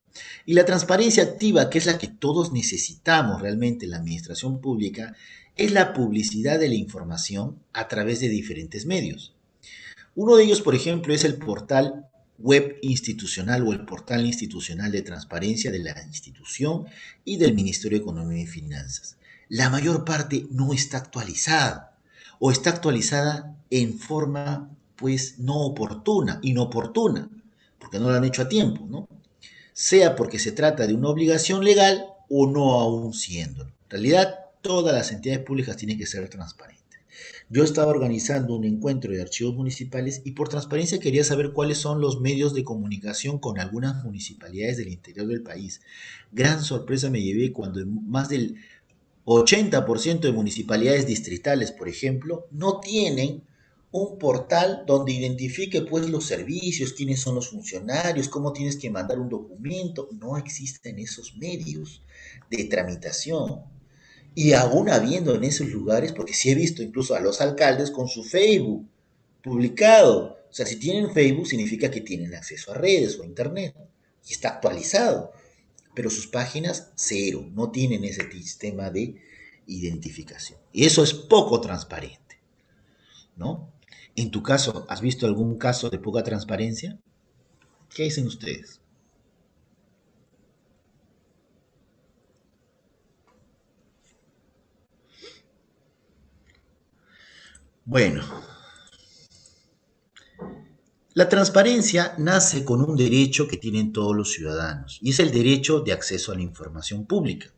Y la transparencia activa, que es la que todos necesitamos realmente en la administración pública, es la publicidad de la información a través de diferentes medios. Uno de ellos, por ejemplo, es el portal web institucional o el portal institucional de transparencia de la institución y del Ministerio de Economía y Finanzas. La mayor parte no está actualizada o está actualizada en forma pues no oportuna, inoportuna, porque no lo han hecho a tiempo, ¿no? Sea porque se trata de una obligación legal o no aún siéndolo. En realidad, todas las entidades públicas tienen que ser transparentes. Yo estaba organizando un encuentro de archivos municipales y por transparencia quería saber cuáles son los medios de comunicación con algunas municipalidades del interior del país. Gran sorpresa me llevé cuando más del 80% de municipalidades distritales, por ejemplo, no tienen un portal donde identifique pues los servicios, quiénes son los funcionarios, cómo tienes que mandar un documento. No existen esos medios de tramitación. Y aún habiendo en esos lugares, porque sí he visto incluso a los alcaldes con su Facebook publicado. O sea, si tienen Facebook significa que tienen acceso a redes o a internet y está actualizado. Pero sus páginas cero, no tienen ese sistema de identificación. Y eso es poco transparente, ¿no? En tu caso, ¿has visto algún caso de poca transparencia? ¿Qué dicen ustedes? Bueno, la transparencia nace con un derecho que tienen todos los ciudadanos y es el derecho de acceso a la información pública.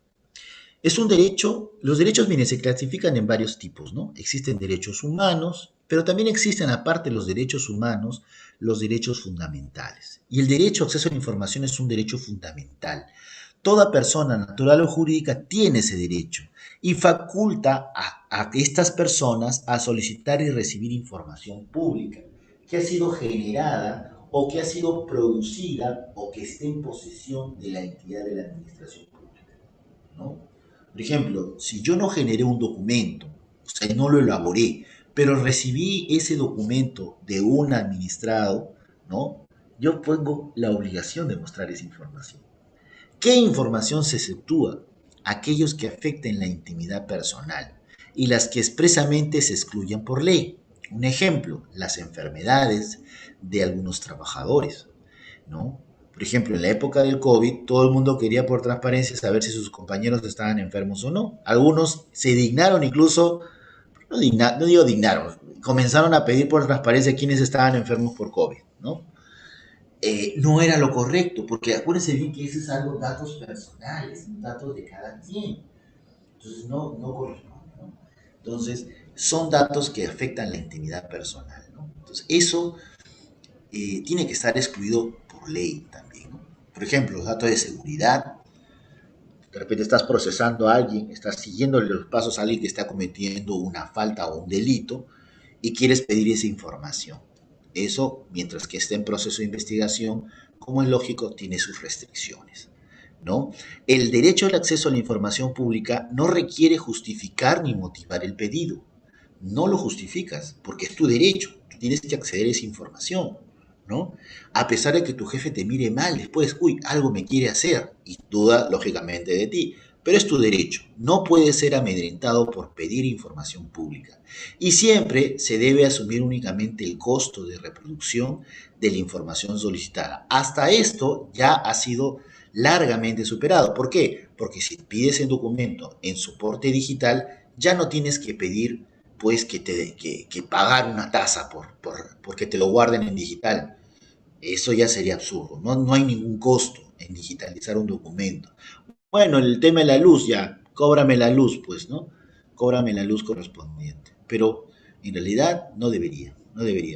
Es un derecho, los derechos, miren, se clasifican en varios tipos, ¿no? Existen derechos humanos, pero también existen, aparte de los derechos humanos, los derechos fundamentales. Y el derecho a acceso a la información es un derecho fundamental. Toda persona, natural o jurídica, tiene ese derecho y faculta a estas personas a solicitar y recibir información pública que ha sido generada o que ha sido producida o que esté en posesión de la entidad de la administración pública, ¿no? Por ejemplo, si yo no generé un documento, o sea, no lo elaboré, pero recibí ese documento de un administrado, ¿no? Yo tengo la obligación de mostrar esa información. ¿Qué información se exceptúa? Aquellos que afecten la intimidad personal y las que expresamente se excluyan por ley. Un ejemplo, las enfermedades de algunos trabajadores, ¿no? Por ejemplo, en la época del COVID, todo el mundo quería por transparencia saber si sus compañeros estaban enfermos o no. Algunos se dignaron incluso, no digo dignaron, comenzaron a pedir por transparencia quiénes estaban enfermos por COVID, ¿no? No era lo correcto, porque acuérdense bien que eso es algo, datos personales, datos de cada quien. Entonces no corresponde, ¿no? Entonces, son datos que afectan la intimidad personal, ¿no? Entonces, eso tiene que estar excluido por ley también, ¿no? Por ejemplo, los datos de seguridad, De repente estás procesando a alguien, estás siguiendo los pasos a alguien que está cometiendo una falta o un delito y quieres pedir esa información. Eso, mientras que esté en proceso de investigación, como es lógico, tiene sus restricciones, ¿no? El derecho al acceso a la información pública no requiere justificar ni motivar el pedido. No lo justificas porque es tu derecho. Tú tienes que acceder a esa información, ¿no? A pesar de que tu jefe te mire mal después, uy, algo me quiere hacer y duda lógicamente de ti, pero es tu derecho. No puedes ser amedrentado por pedir información pública. Y siempre se debe asumir únicamente el costo de reproducción de la información solicitada. Hasta esto ya ha sido largamente superado. ¿Por qué? Porque si pides el documento en soporte digital, ya no tienes que pedir pues que pagar una tasa porque te lo guarden en digital. Eso ya sería absurdo. No hay ningún costo en digitalizar un documento. Bueno, el tema de la luz ya, cóbrame la luz, pues, ¿no? Cóbrame la luz correspondiente. Pero en realidad no debería,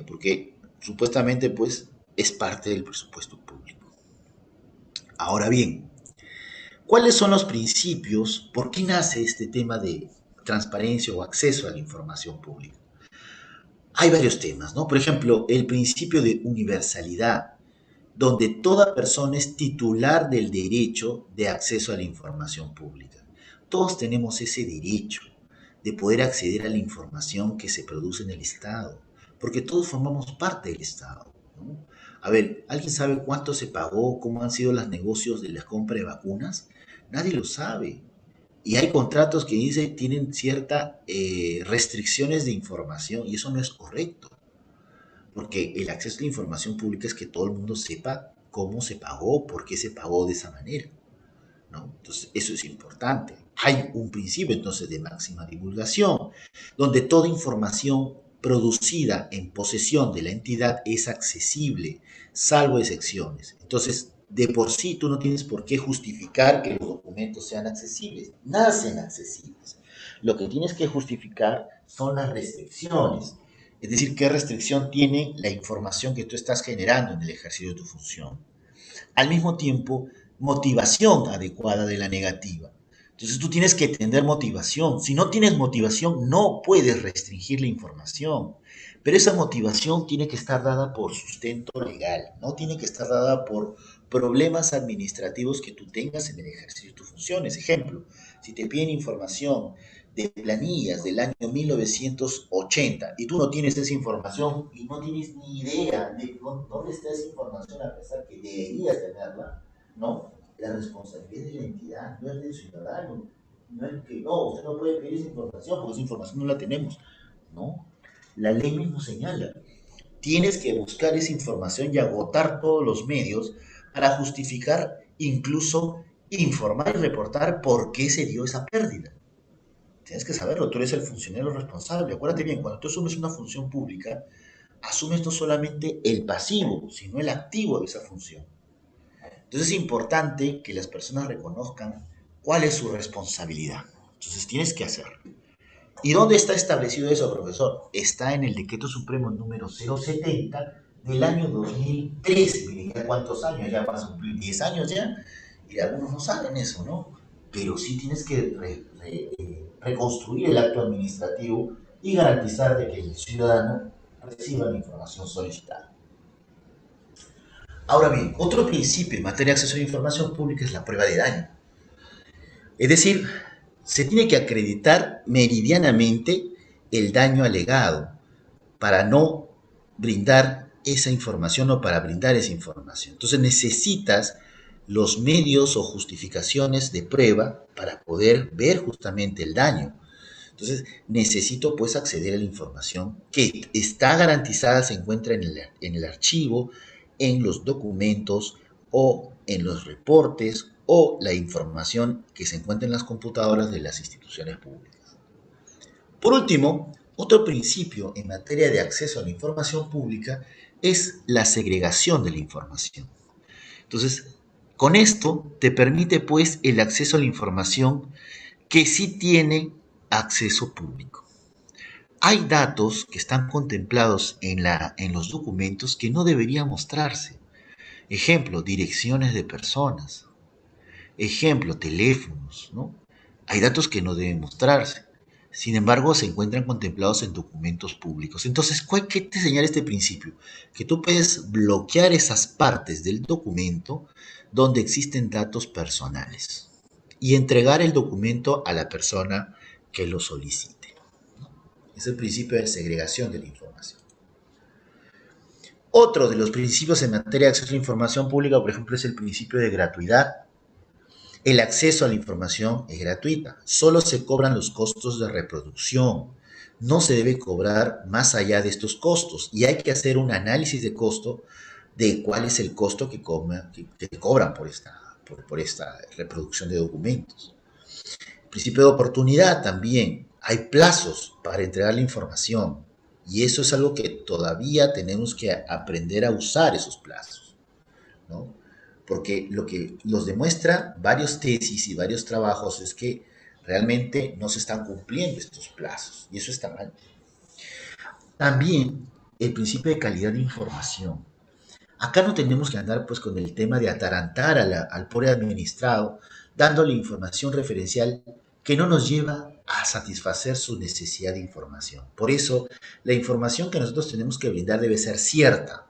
porque supuestamente, pues, es parte del presupuesto público. Ahora bien, ¿cuáles son los principios? ¿Por qué nace este tema de transparencia o acceso a la información pública? Hay varios temas, ¿no? Por ejemplo, el principio de universalidad, donde toda persona es titular del derecho de acceso a la información pública. Todos tenemos ese derecho de poder acceder a la información que se produce en el Estado, porque todos formamos parte del Estado, ¿no? A ver, ¿alguien sabe cuánto se pagó, cómo han sido los negocios de la compra de vacunas? Nadie lo sabe. Y hay contratos que dicen tienen ciertas restricciones de información y eso no es correcto. Porque el acceso a la información pública es que todo el mundo sepa cómo se pagó, por qué se pagó de esa manera, ¿no? Entonces, eso es importante. Hay un principio entonces de máxima divulgación, donde toda información producida en posesión de la entidad es accesible, salvo excepciones. Entonces, de por sí tú no tienes por qué justificar que los documentos sean accesibles, nacen accesibles. Lo que tienes que justificar son las restricciones, es decir, qué restricción tiene la información que tú estás generando en el ejercicio de tu función. Al mismo tiempo, motivación adecuada de la negativa. Entonces tú tienes que tener motivación. Si no tienes motivación, no puedes restringir la información. Pero esa motivación tiene que estar dada por sustento legal, no tiene que estar dada por problemas administrativos que tú tengas en el ejercicio de tus funciones. Ejemplo, si te piden información de planillas del año 1980 y tú no tienes esa información y no tienes ni idea de dónde está esa información a pesar que deberías tenerla, ¿no? La responsabilidad es de la entidad, no es del ciudadano. No es que no, usted no puede pedir esa información porque esa información no la tenemos. No, la ley mismo señala. Tienes que buscar esa información y agotar todos los medios para justificar, incluso informar y reportar por qué se dio esa pérdida. Tienes que saberlo, tú eres el funcionario responsable. Acuérdate bien, cuando tú asumes una función pública, asumes no solamente el pasivo, sino el activo de esa función. Entonces es importante que las personas reconozcan cuál es su responsabilidad. Entonces tienes que hacerlo. ¿Y dónde está establecido eso, profesor? Está en el Decreto Supremo número 070 del año 2013. Miren, ya cuántos años, ya van a cumplir 10 años ya, y algunos no saben eso, ¿no? Pero sí tienes que reconstruir el acto administrativo y garantizar de que el ciudadano reciba la información solicitada. Ahora bien, otro principio en materia de acceso a la información pública es la prueba de daño. Es decir, se tiene que acreditar meridianamente el daño alegado para no brindar esa información o para brindar esa información. Entonces necesitas los medios o justificaciones de prueba para poder ver justamente el daño. Entonces necesito pues acceder a la información que está garantizada, se encuentra en el archivo, en los documentos o en los reportes o la información que se encuentra en las computadoras de las instituciones públicas. Por último, otro principio en materia de acceso a la información pública es la segregación de la información. Entonces, con esto te permite pues el acceso a la información que sí tiene acceso público. Hay datos que están contemplados en los documentos que no deberían mostrarse. Ejemplo, direcciones de personas, Ejemplo, teléfonos, ¿no? Hay datos que no deben mostrarse. Sin embargo, se encuentran contemplados en documentos públicos. Entonces, ¿qué te señala este principio? Que tú puedes bloquear esas partes del documento donde existen datos personales y entregar el documento a la persona que lo solicite. Es el principio de segregación de la información. Otro de los principios en materia de acceso a la información pública, por ejemplo, es el principio de gratuidad. El acceso a la información es gratuita. Solo se cobran los costos de reproducción. No se debe cobrar más allá de estos costos. Y hay que hacer un análisis de costo de cuál es el costo que cobran por esta reproducción de documentos. El principio de oportunidad también. Hay plazos para entregar la información. Y eso es algo que todavía tenemos que aprender a usar esos plazos, ¿no? Porque lo que nos demuestra varios tesis y varios trabajos es que realmente no se están cumpliendo estos plazos y eso está mal. También el principio de calidad de información. Acá no tenemos que andar pues con el tema de atarantar al pobre administrado dándole información referencial que no nos lleva a satisfacer su necesidad de información. Por eso, la información que nosotros tenemos que brindar debe ser cierta,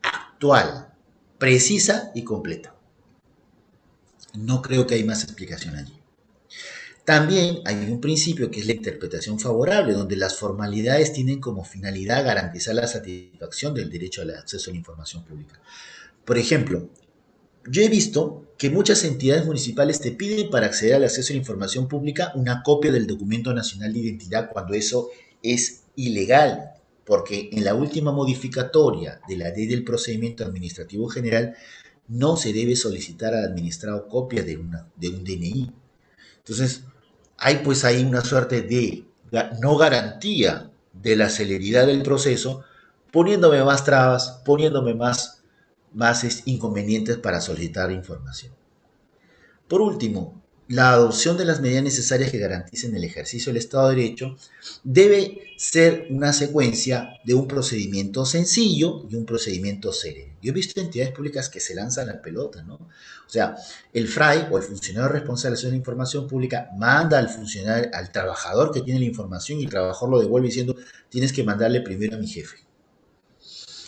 actual, precisa y completa. No creo que hay más explicación allí. También hay un principio que es la interpretación favorable, donde las formalidades tienen como finalidad garantizar la satisfacción del derecho al acceso a la información pública. Por ejemplo, yo he visto que muchas entidades municipales te piden para acceder al acceso a la información pública una copia del documento nacional de identidad cuando eso es ilegal, porque en la última modificatoria de la ley del procedimiento administrativo general no se debe solicitar al administrado copia de un DNI. Entonces, hay pues ahí una suerte de no garantía de la celeridad del proceso, poniéndome más trabas, poniéndome más inconvenientes para solicitar información. Por último, la adopción de las medidas necesarias que garanticen el ejercicio del Estado de Derecho debe ser una secuencia de un procedimiento sencillo y un procedimiento sereno. Yo he visto entidades públicas que se lanzan la pelota, ¿no? O sea, el FRAI o el funcionario responsable de la información pública manda al funcionario, al trabajador que tiene la información y el trabajador lo devuelve diciendo, tienes que mandarle primero a mi jefe.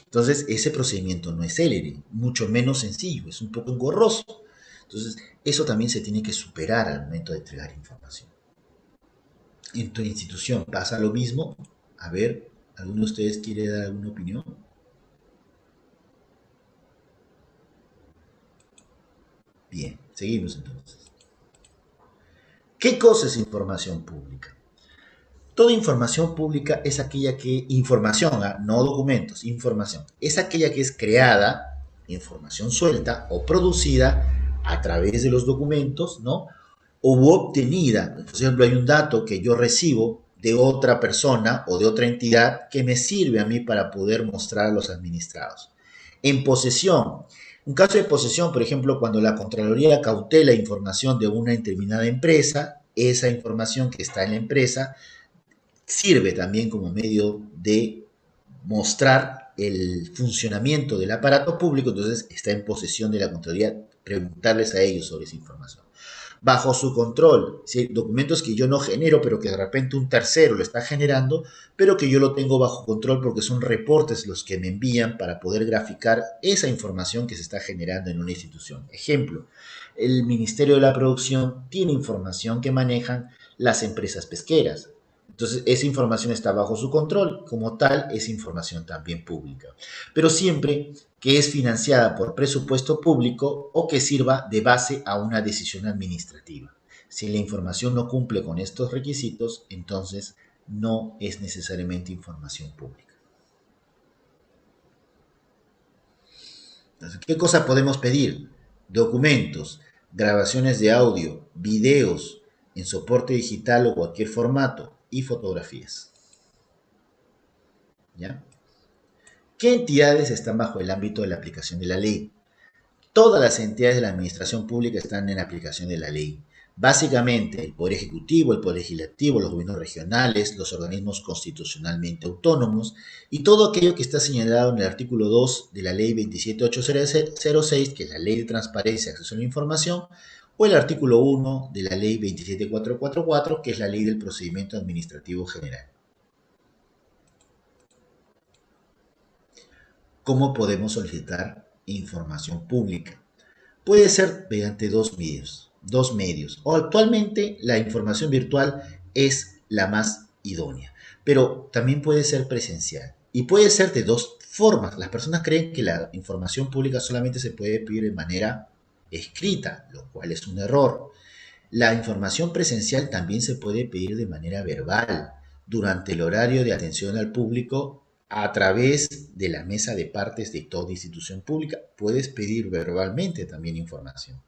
Entonces, ese procedimiento no es célere, mucho menos sencillo, es un poco engorroso. Entonces, eso también se tiene que superar al momento de entregar información. ¿En tu institución pasa lo mismo? A ver, ¿alguno de ustedes quiere dar alguna opinión? Bien, seguimos entonces. ¿Qué cosa es información pública? Toda información pública es aquella que, información, no documentos, información, es aquella que es creada, información suelta o producida a través de los documentos, ¿no? O obtenida. Por ejemplo, hay un dato que yo recibo de otra persona o de otra entidad que me sirve a mí para poder mostrar a los administrados. En posesión. Un caso de posesión, por ejemplo, cuando la Contraloría cautela información de una determinada empresa, esa información que está en la empresa sirve también como medio de mostrar el funcionamiento del aparato público, entonces está en posesión de la Contraloría preguntarles a ellos sobre esa información. Bajo su control, ¿sí? Documentos que yo no genero, pero que de repente un tercero lo está generando, pero que yo lo tengo bajo control porque son reportes los que me envían para poder graficar esa información que se está generando en una institución. Ejemplo, el Ministerio de la Producción tiene información que manejan las empresas pesqueras. Entonces, esa información está bajo su control, como tal, es información también pública. Pero siempre que es financiada por presupuesto público o que sirva de base a una decisión administrativa. Si la información no cumple con estos requisitos, entonces no es necesariamente información pública. Entonces, ¿qué cosa podemos pedir? Documentos, grabaciones de audio, videos en soporte digital o cualquier formato y fotografías. ¿Ya? ¿Qué entidades están bajo el ámbito de la aplicación de la ley? Todas las entidades de la administración pública están en aplicación de la ley. Básicamente, el Poder Ejecutivo, el Poder Legislativo, los gobiernos regionales, los organismos constitucionalmente autónomos y todo aquello que está señalado en el artículo 2 de la Ley 27806, que es la Ley de Transparencia y Acceso a la Información, o el artículo 1 de la Ley 27444, que es la Ley del Procedimiento Administrativo General. ¿Cómo podemos solicitar información pública? Puede ser mediante dos medios, o actualmente la información virtual es la más idónea, pero también puede ser presencial y puede ser de dos formas. Las personas creen que la información pública solamente se puede pedir de manera escrita, lo cual es un error. La información presencial también se puede pedir de manera verbal durante el horario de atención al público a través de la mesa de partes de toda institución pública. Puedes pedir verbalmente también información.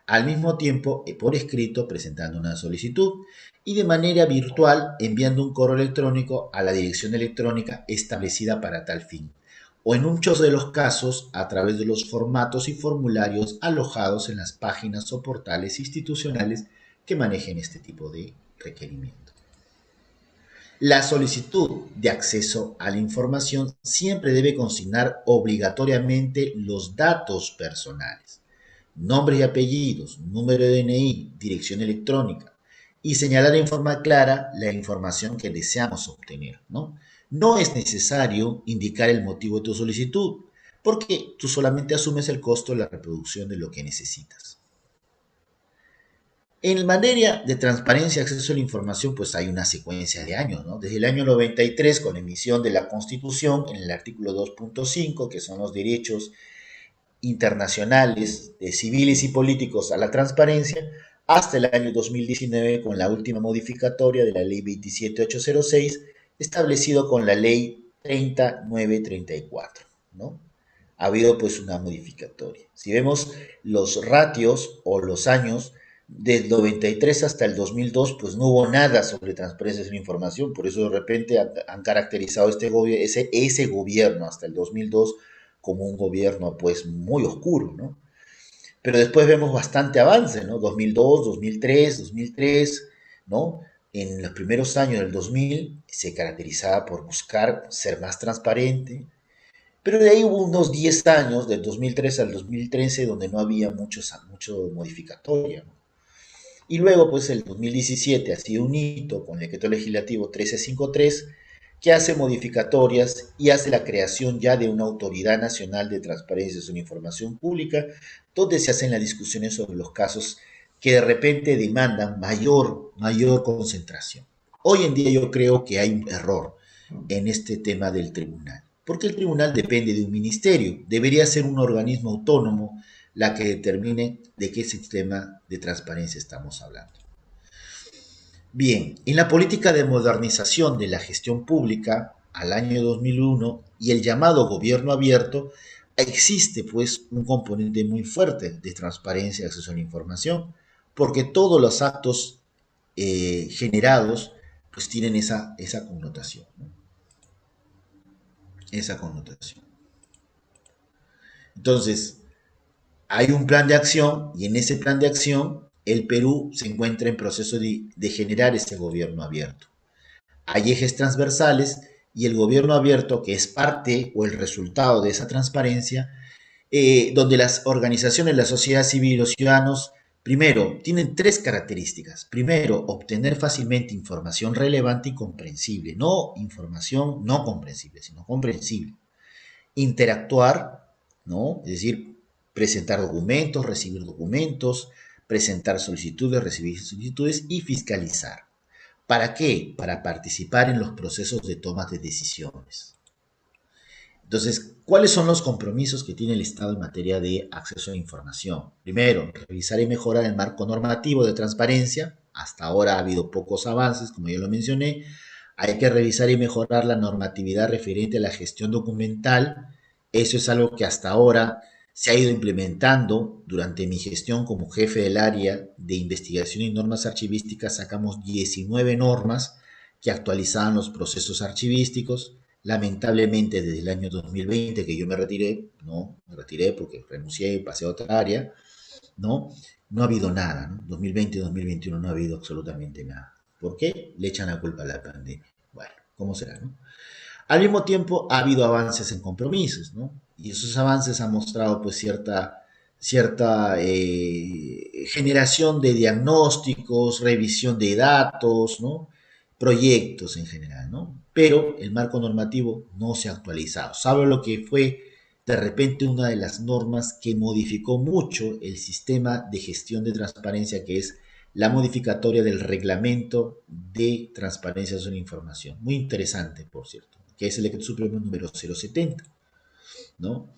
Al mismo tiempo, por escrito, presentando una solicitud y de manera virtual enviando un correo electrónico a la dirección electrónica establecida para tal fin, o en muchos de los casos a través de los formatos y formularios alojados en las páginas o portales institucionales que manejen este tipo de requerimiento. La solicitud de acceso a la información siempre debe consignar obligatoriamente los datos personales, nombres y apellidos, número de DNI, dirección electrónica, y señalar en forma clara la información que deseamos obtener, ¿no? No es necesario indicar el motivo de tu solicitud, porque tú solamente asumes el costo de la reproducción de lo que necesitas. En materia de transparencia y acceso a la información, pues hay una secuencia de años, ¿no? Desde el año 93, con la emisión de la Constitución, en el artículo 2.5, que son los derechos internacionales, civiles y políticos a la transparencia, hasta el año 2019 con la última modificatoria de la Ley 27806, establecido con la Ley 30934, ¿no? Ha habido pues una modificatoria. Si vemos los ratios o los años, del 93 hasta el 2002, pues no hubo nada sobre transparencia de la información, por eso de repente han caracterizado ese gobierno hasta el 2002 como un gobierno pues muy oscuro, ¿no? Pero después vemos bastante avance, ¿no? 2002, 2003, ¿no? En los primeros años del 2000 se caracterizaba por buscar ser más transparente, pero de ahí hubo unos 10 años, del 2003 al 2013, donde no había mucho modificatoria, ¿no? Y luego, pues el 2017 ha sido un hito con el decreto legislativo 1353, que hace modificatorias y hace la creación ya de una autoridad nacional de transparencia de la información pública, donde se hacen las discusiones sobre los casos que de repente demandan mayor concentración. Hoy en día yo creo que hay un error en este tema del tribunal, porque el tribunal depende de un ministerio, debería ser un organismo autónomo la que determine de qué sistema de transparencia estamos hablando. Bien, en la política de modernización de la gestión pública al año 2001 y el llamado gobierno abierto, existe pues un componente muy fuerte de transparencia y acceso a la información, porque todos los actos generados pues tienen esa connotación, ¿no? Esa connotación. Entonces, hay un plan de acción y en ese plan de acción el Perú se encuentra en proceso de generar ese gobierno abierto. Hay ejes transversales y el gobierno abierto, que es parte o el resultado de esa transparencia, donde las organizaciones, la sociedad civil y los ciudadanos, primero, tienen tres características. Primero, obtener fácilmente información relevante y comprensible. No información no comprensible, sino comprensible. Interactuar, ¿no? Es decir, presentar documentos, recibir documentos, presentar solicitudes, recibir solicitudes y fiscalizar. ¿Para qué? Para participar en los procesos de toma de decisiones. Entonces, ¿cuáles son los compromisos que tiene el Estado en materia de acceso a la información? Primero, revisar y mejorar el marco normativo de transparencia. Hasta ahora ha habido pocos avances, como ya lo mencioné. Hay que revisar y mejorar la normatividad referente a la gestión documental. Eso es algo que hasta ahora se ha ido implementando. Durante mi gestión como jefe del área de investigación y normas archivísticas sacamos 19 normas que actualizaban los procesos archivísticos. Lamentablemente desde el año 2020 que yo me retiré, no, me retiré porque renuncié y pasé a otra área, ¿no? No ha habido nada, ¿no? 2020, 2021 no ha habido absolutamente nada. ¿Por qué? Le echan la culpa a la pandemia. Bueno, ¿cómo será, no? Al mismo tiempo, ha habido avances en compromisos, ¿no? Y esos avances han mostrado, pues, cierta generación de diagnósticos, revisión de datos, ¿no? Proyectos en general, ¿no? Pero el marco normativo no se ha actualizado. ¿Sabe lo que fue de repente una de las normas que modificó mucho el sistema de gestión de transparencia, que es la modificatoria del reglamento de transparencia sobre información? Muy interesante, por cierto, que es el decreto supremo número 070, ¿no?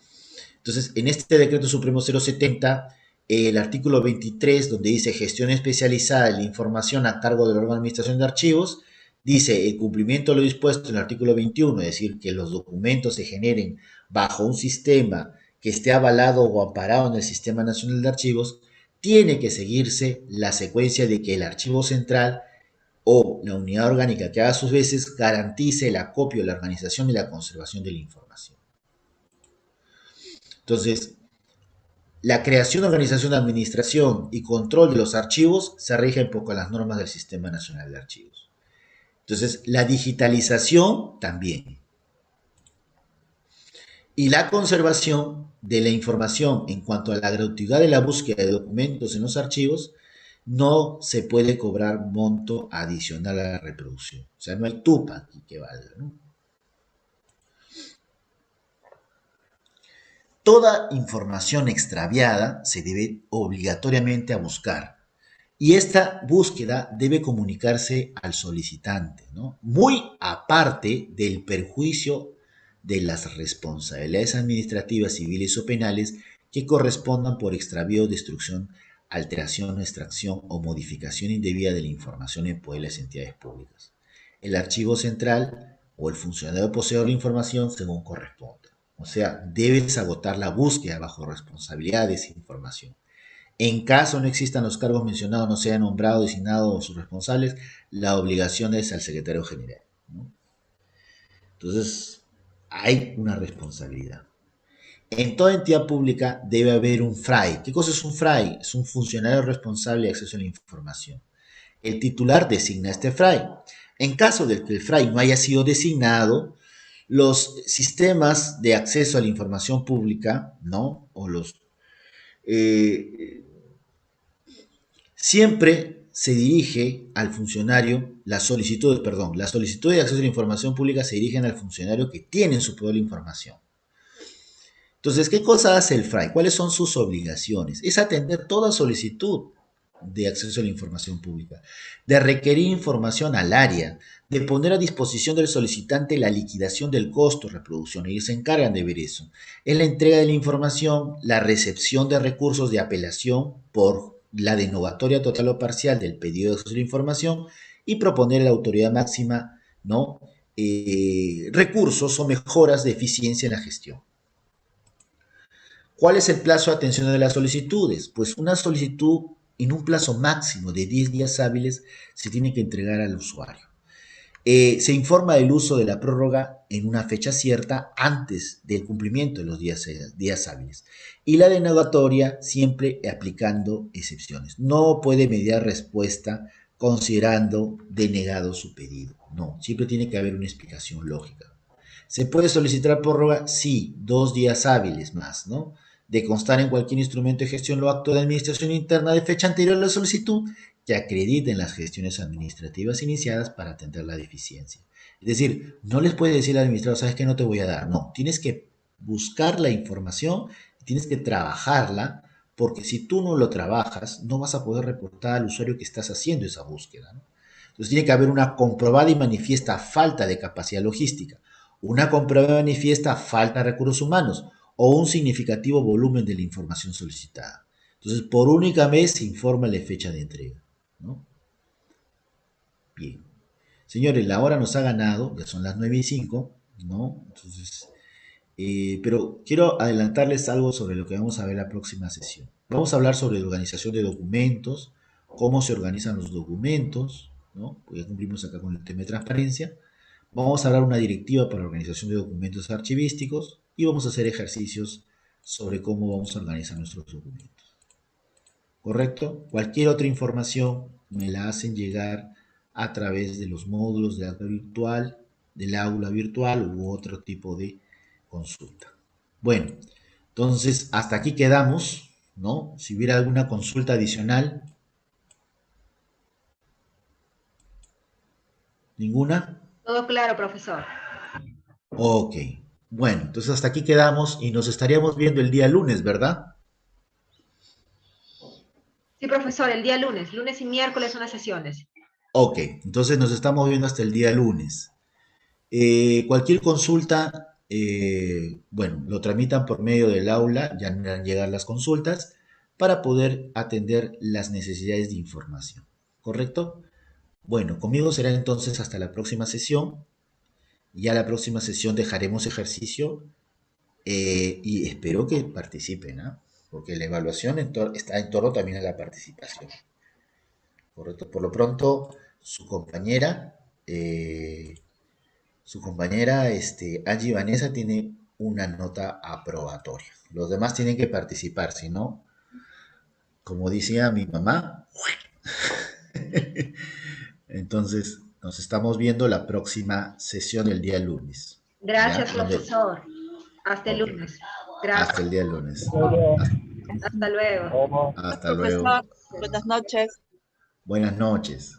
Entonces, en este decreto supremo 070, el artículo 23, donde dice gestión especializada de la información a cargo del órgano de administración de archivos, dice el cumplimiento de lo dispuesto en el artículo 21, es decir, que los documentos se generen bajo un sistema que esté avalado o amparado en el Sistema Nacional de Archivos, tiene que seguirse la secuencia de que el archivo central o la unidad orgánica que haga sus veces garantice el acopio, la organización y la conservación de la información. Entonces, la creación, organización, administración y control de los archivos se rige un poco a las normas del Sistema Nacional de Archivos. Entonces, la digitalización también. Y la conservación de la información en cuanto a la gratuidad de la búsqueda de documentos en los archivos, no se puede cobrar monto adicional a la reproducción. O sea, no hay tupa aquí que valga, ¿no? Toda información extraviada se debe obligatoriamente a buscar. Y esta búsqueda debe comunicarse al solicitante, ¿no? Muy aparte del perjuicio de las responsabilidades administrativas, civiles o penales que correspondan por extravío, destrucción, alteración, extracción o modificación indebida de la información en poder de las entidades públicas. El archivo central o el funcionario poseedor de la información según corresponda. O sea, debes agotar la búsqueda bajo responsabilidad de esa información. En caso no existan los cargos mencionados, no sean nombrados, designados sus responsables, la obligación es al secretario general, ¿no? Entonces, hay una responsabilidad. En toda entidad pública debe haber un FRAI. ¿Qué cosa es un FRAI? Es un funcionario responsable de acceso a la información. El titular designa a este FRAI. En caso de que el FRAI no haya sido designado, los sistemas de acceso a la información pública, ¿no? O los siempre se dirige al funcionario, las solicitudes de acceso a la información pública se dirigen al funcionario que tiene en su poder la información. Entonces, ¿qué cosa hace el FRAI? ¿Cuáles son sus obligaciones? Es atender toda solicitud de acceso a la información pública, de requerir información al área, de poner a disposición del solicitante la liquidación del costo de reproducción. Ellos se encargan de ver eso. Es la entrega de la información, la recepción de recursos de apelación por la denogatoria total o parcial del pedido de acceso a la información y proponer a la autoridad máxima, ¿no? Recursos o mejoras de eficiencia en la gestión. ¿Cuál es el plazo de atención de las solicitudes? Pues una solicitud en un plazo máximo de 10 días hábiles se tiene que entregar al usuario. Se informa del uso de la prórroga en una fecha cierta antes del cumplimiento de los días hábiles. Y la denegatoria siempre aplicando excepciones. No puede mediar respuesta considerando denegado su pedido. No, siempre tiene que haber una explicación lógica. ¿Se puede solicitar prórroga? Sí, 2 días hábiles más, ¿no? De constar en cualquier instrumento de gestión o acto de administración interna de fecha anterior a la solicitud que acrediten las gestiones administrativas iniciadas para atender la deficiencia. Es decir, no les puede decir al administrador, sabes que no te voy a dar. No, tienes que buscar la información, tienes que trabajarla, porque si tú no lo trabajas, no vas a poder reportar al usuario que estás haciendo esa búsqueda, ¿no? Entonces tiene que haber una comprobada y manifiesta falta de capacidad logística, una comprobada y manifiesta falta de recursos humanos o un significativo volumen de la información solicitada. Entonces, por única vez se informa la fecha de entrega, ¿no? Bien. Señores, la hora nos ha ganado, ya son las 9:05, ¿no? Entonces, pero quiero adelantarles algo sobre lo que vamos a ver la próxima sesión. Vamos a hablar sobre la organización de documentos, cómo se organizan los documentos, ¿no? Porque ya cumplimos acá con el tema de transparencia. Vamos a hablar una directiva para la organización de documentos archivísticos y vamos a hacer ejercicios sobre cómo vamos a organizar nuestros documentos. ¿correcto? Cualquier otra información me la hacen llegar a través de los módulos del aula virtual u otro tipo de consulta. Bueno, entonces hasta aquí quedamos, ¿no? Si hubiera alguna consulta adicional, ¿ninguna? Todo claro, profesor. Ok, bueno, entonces hasta aquí quedamos y nos estaríamos viendo el día lunes, ¿verdad? Sí, profesor, el día lunes y miércoles son las sesiones. Ok, entonces nos estamos viendo hasta el día lunes. Cualquier consulta, bueno, lo tramitan por medio del aula, ya me van a llegar las consultas, para poder atender las necesidades de información, ¿correcto? Bueno, conmigo será entonces hasta la próxima sesión. Ya la próxima sesión dejaremos ejercicio y espero que participen, ¿ah? Porque la evaluación está en torno también a la participación, ¿correcto? Por lo pronto, su compañera, Angie Vanessa, tiene una nota aprobatoria. Los demás tienen que participar, si no, como decía mi mamá, entonces nos estamos viendo la próxima sesión el día lunes. Gracias, ¿Ya? profesor. Hasta el Ok. lunes. Hasta el Gracias. día lunes. Hasta luego. Hasta luego. Profesor, buenas noches. Buenas noches.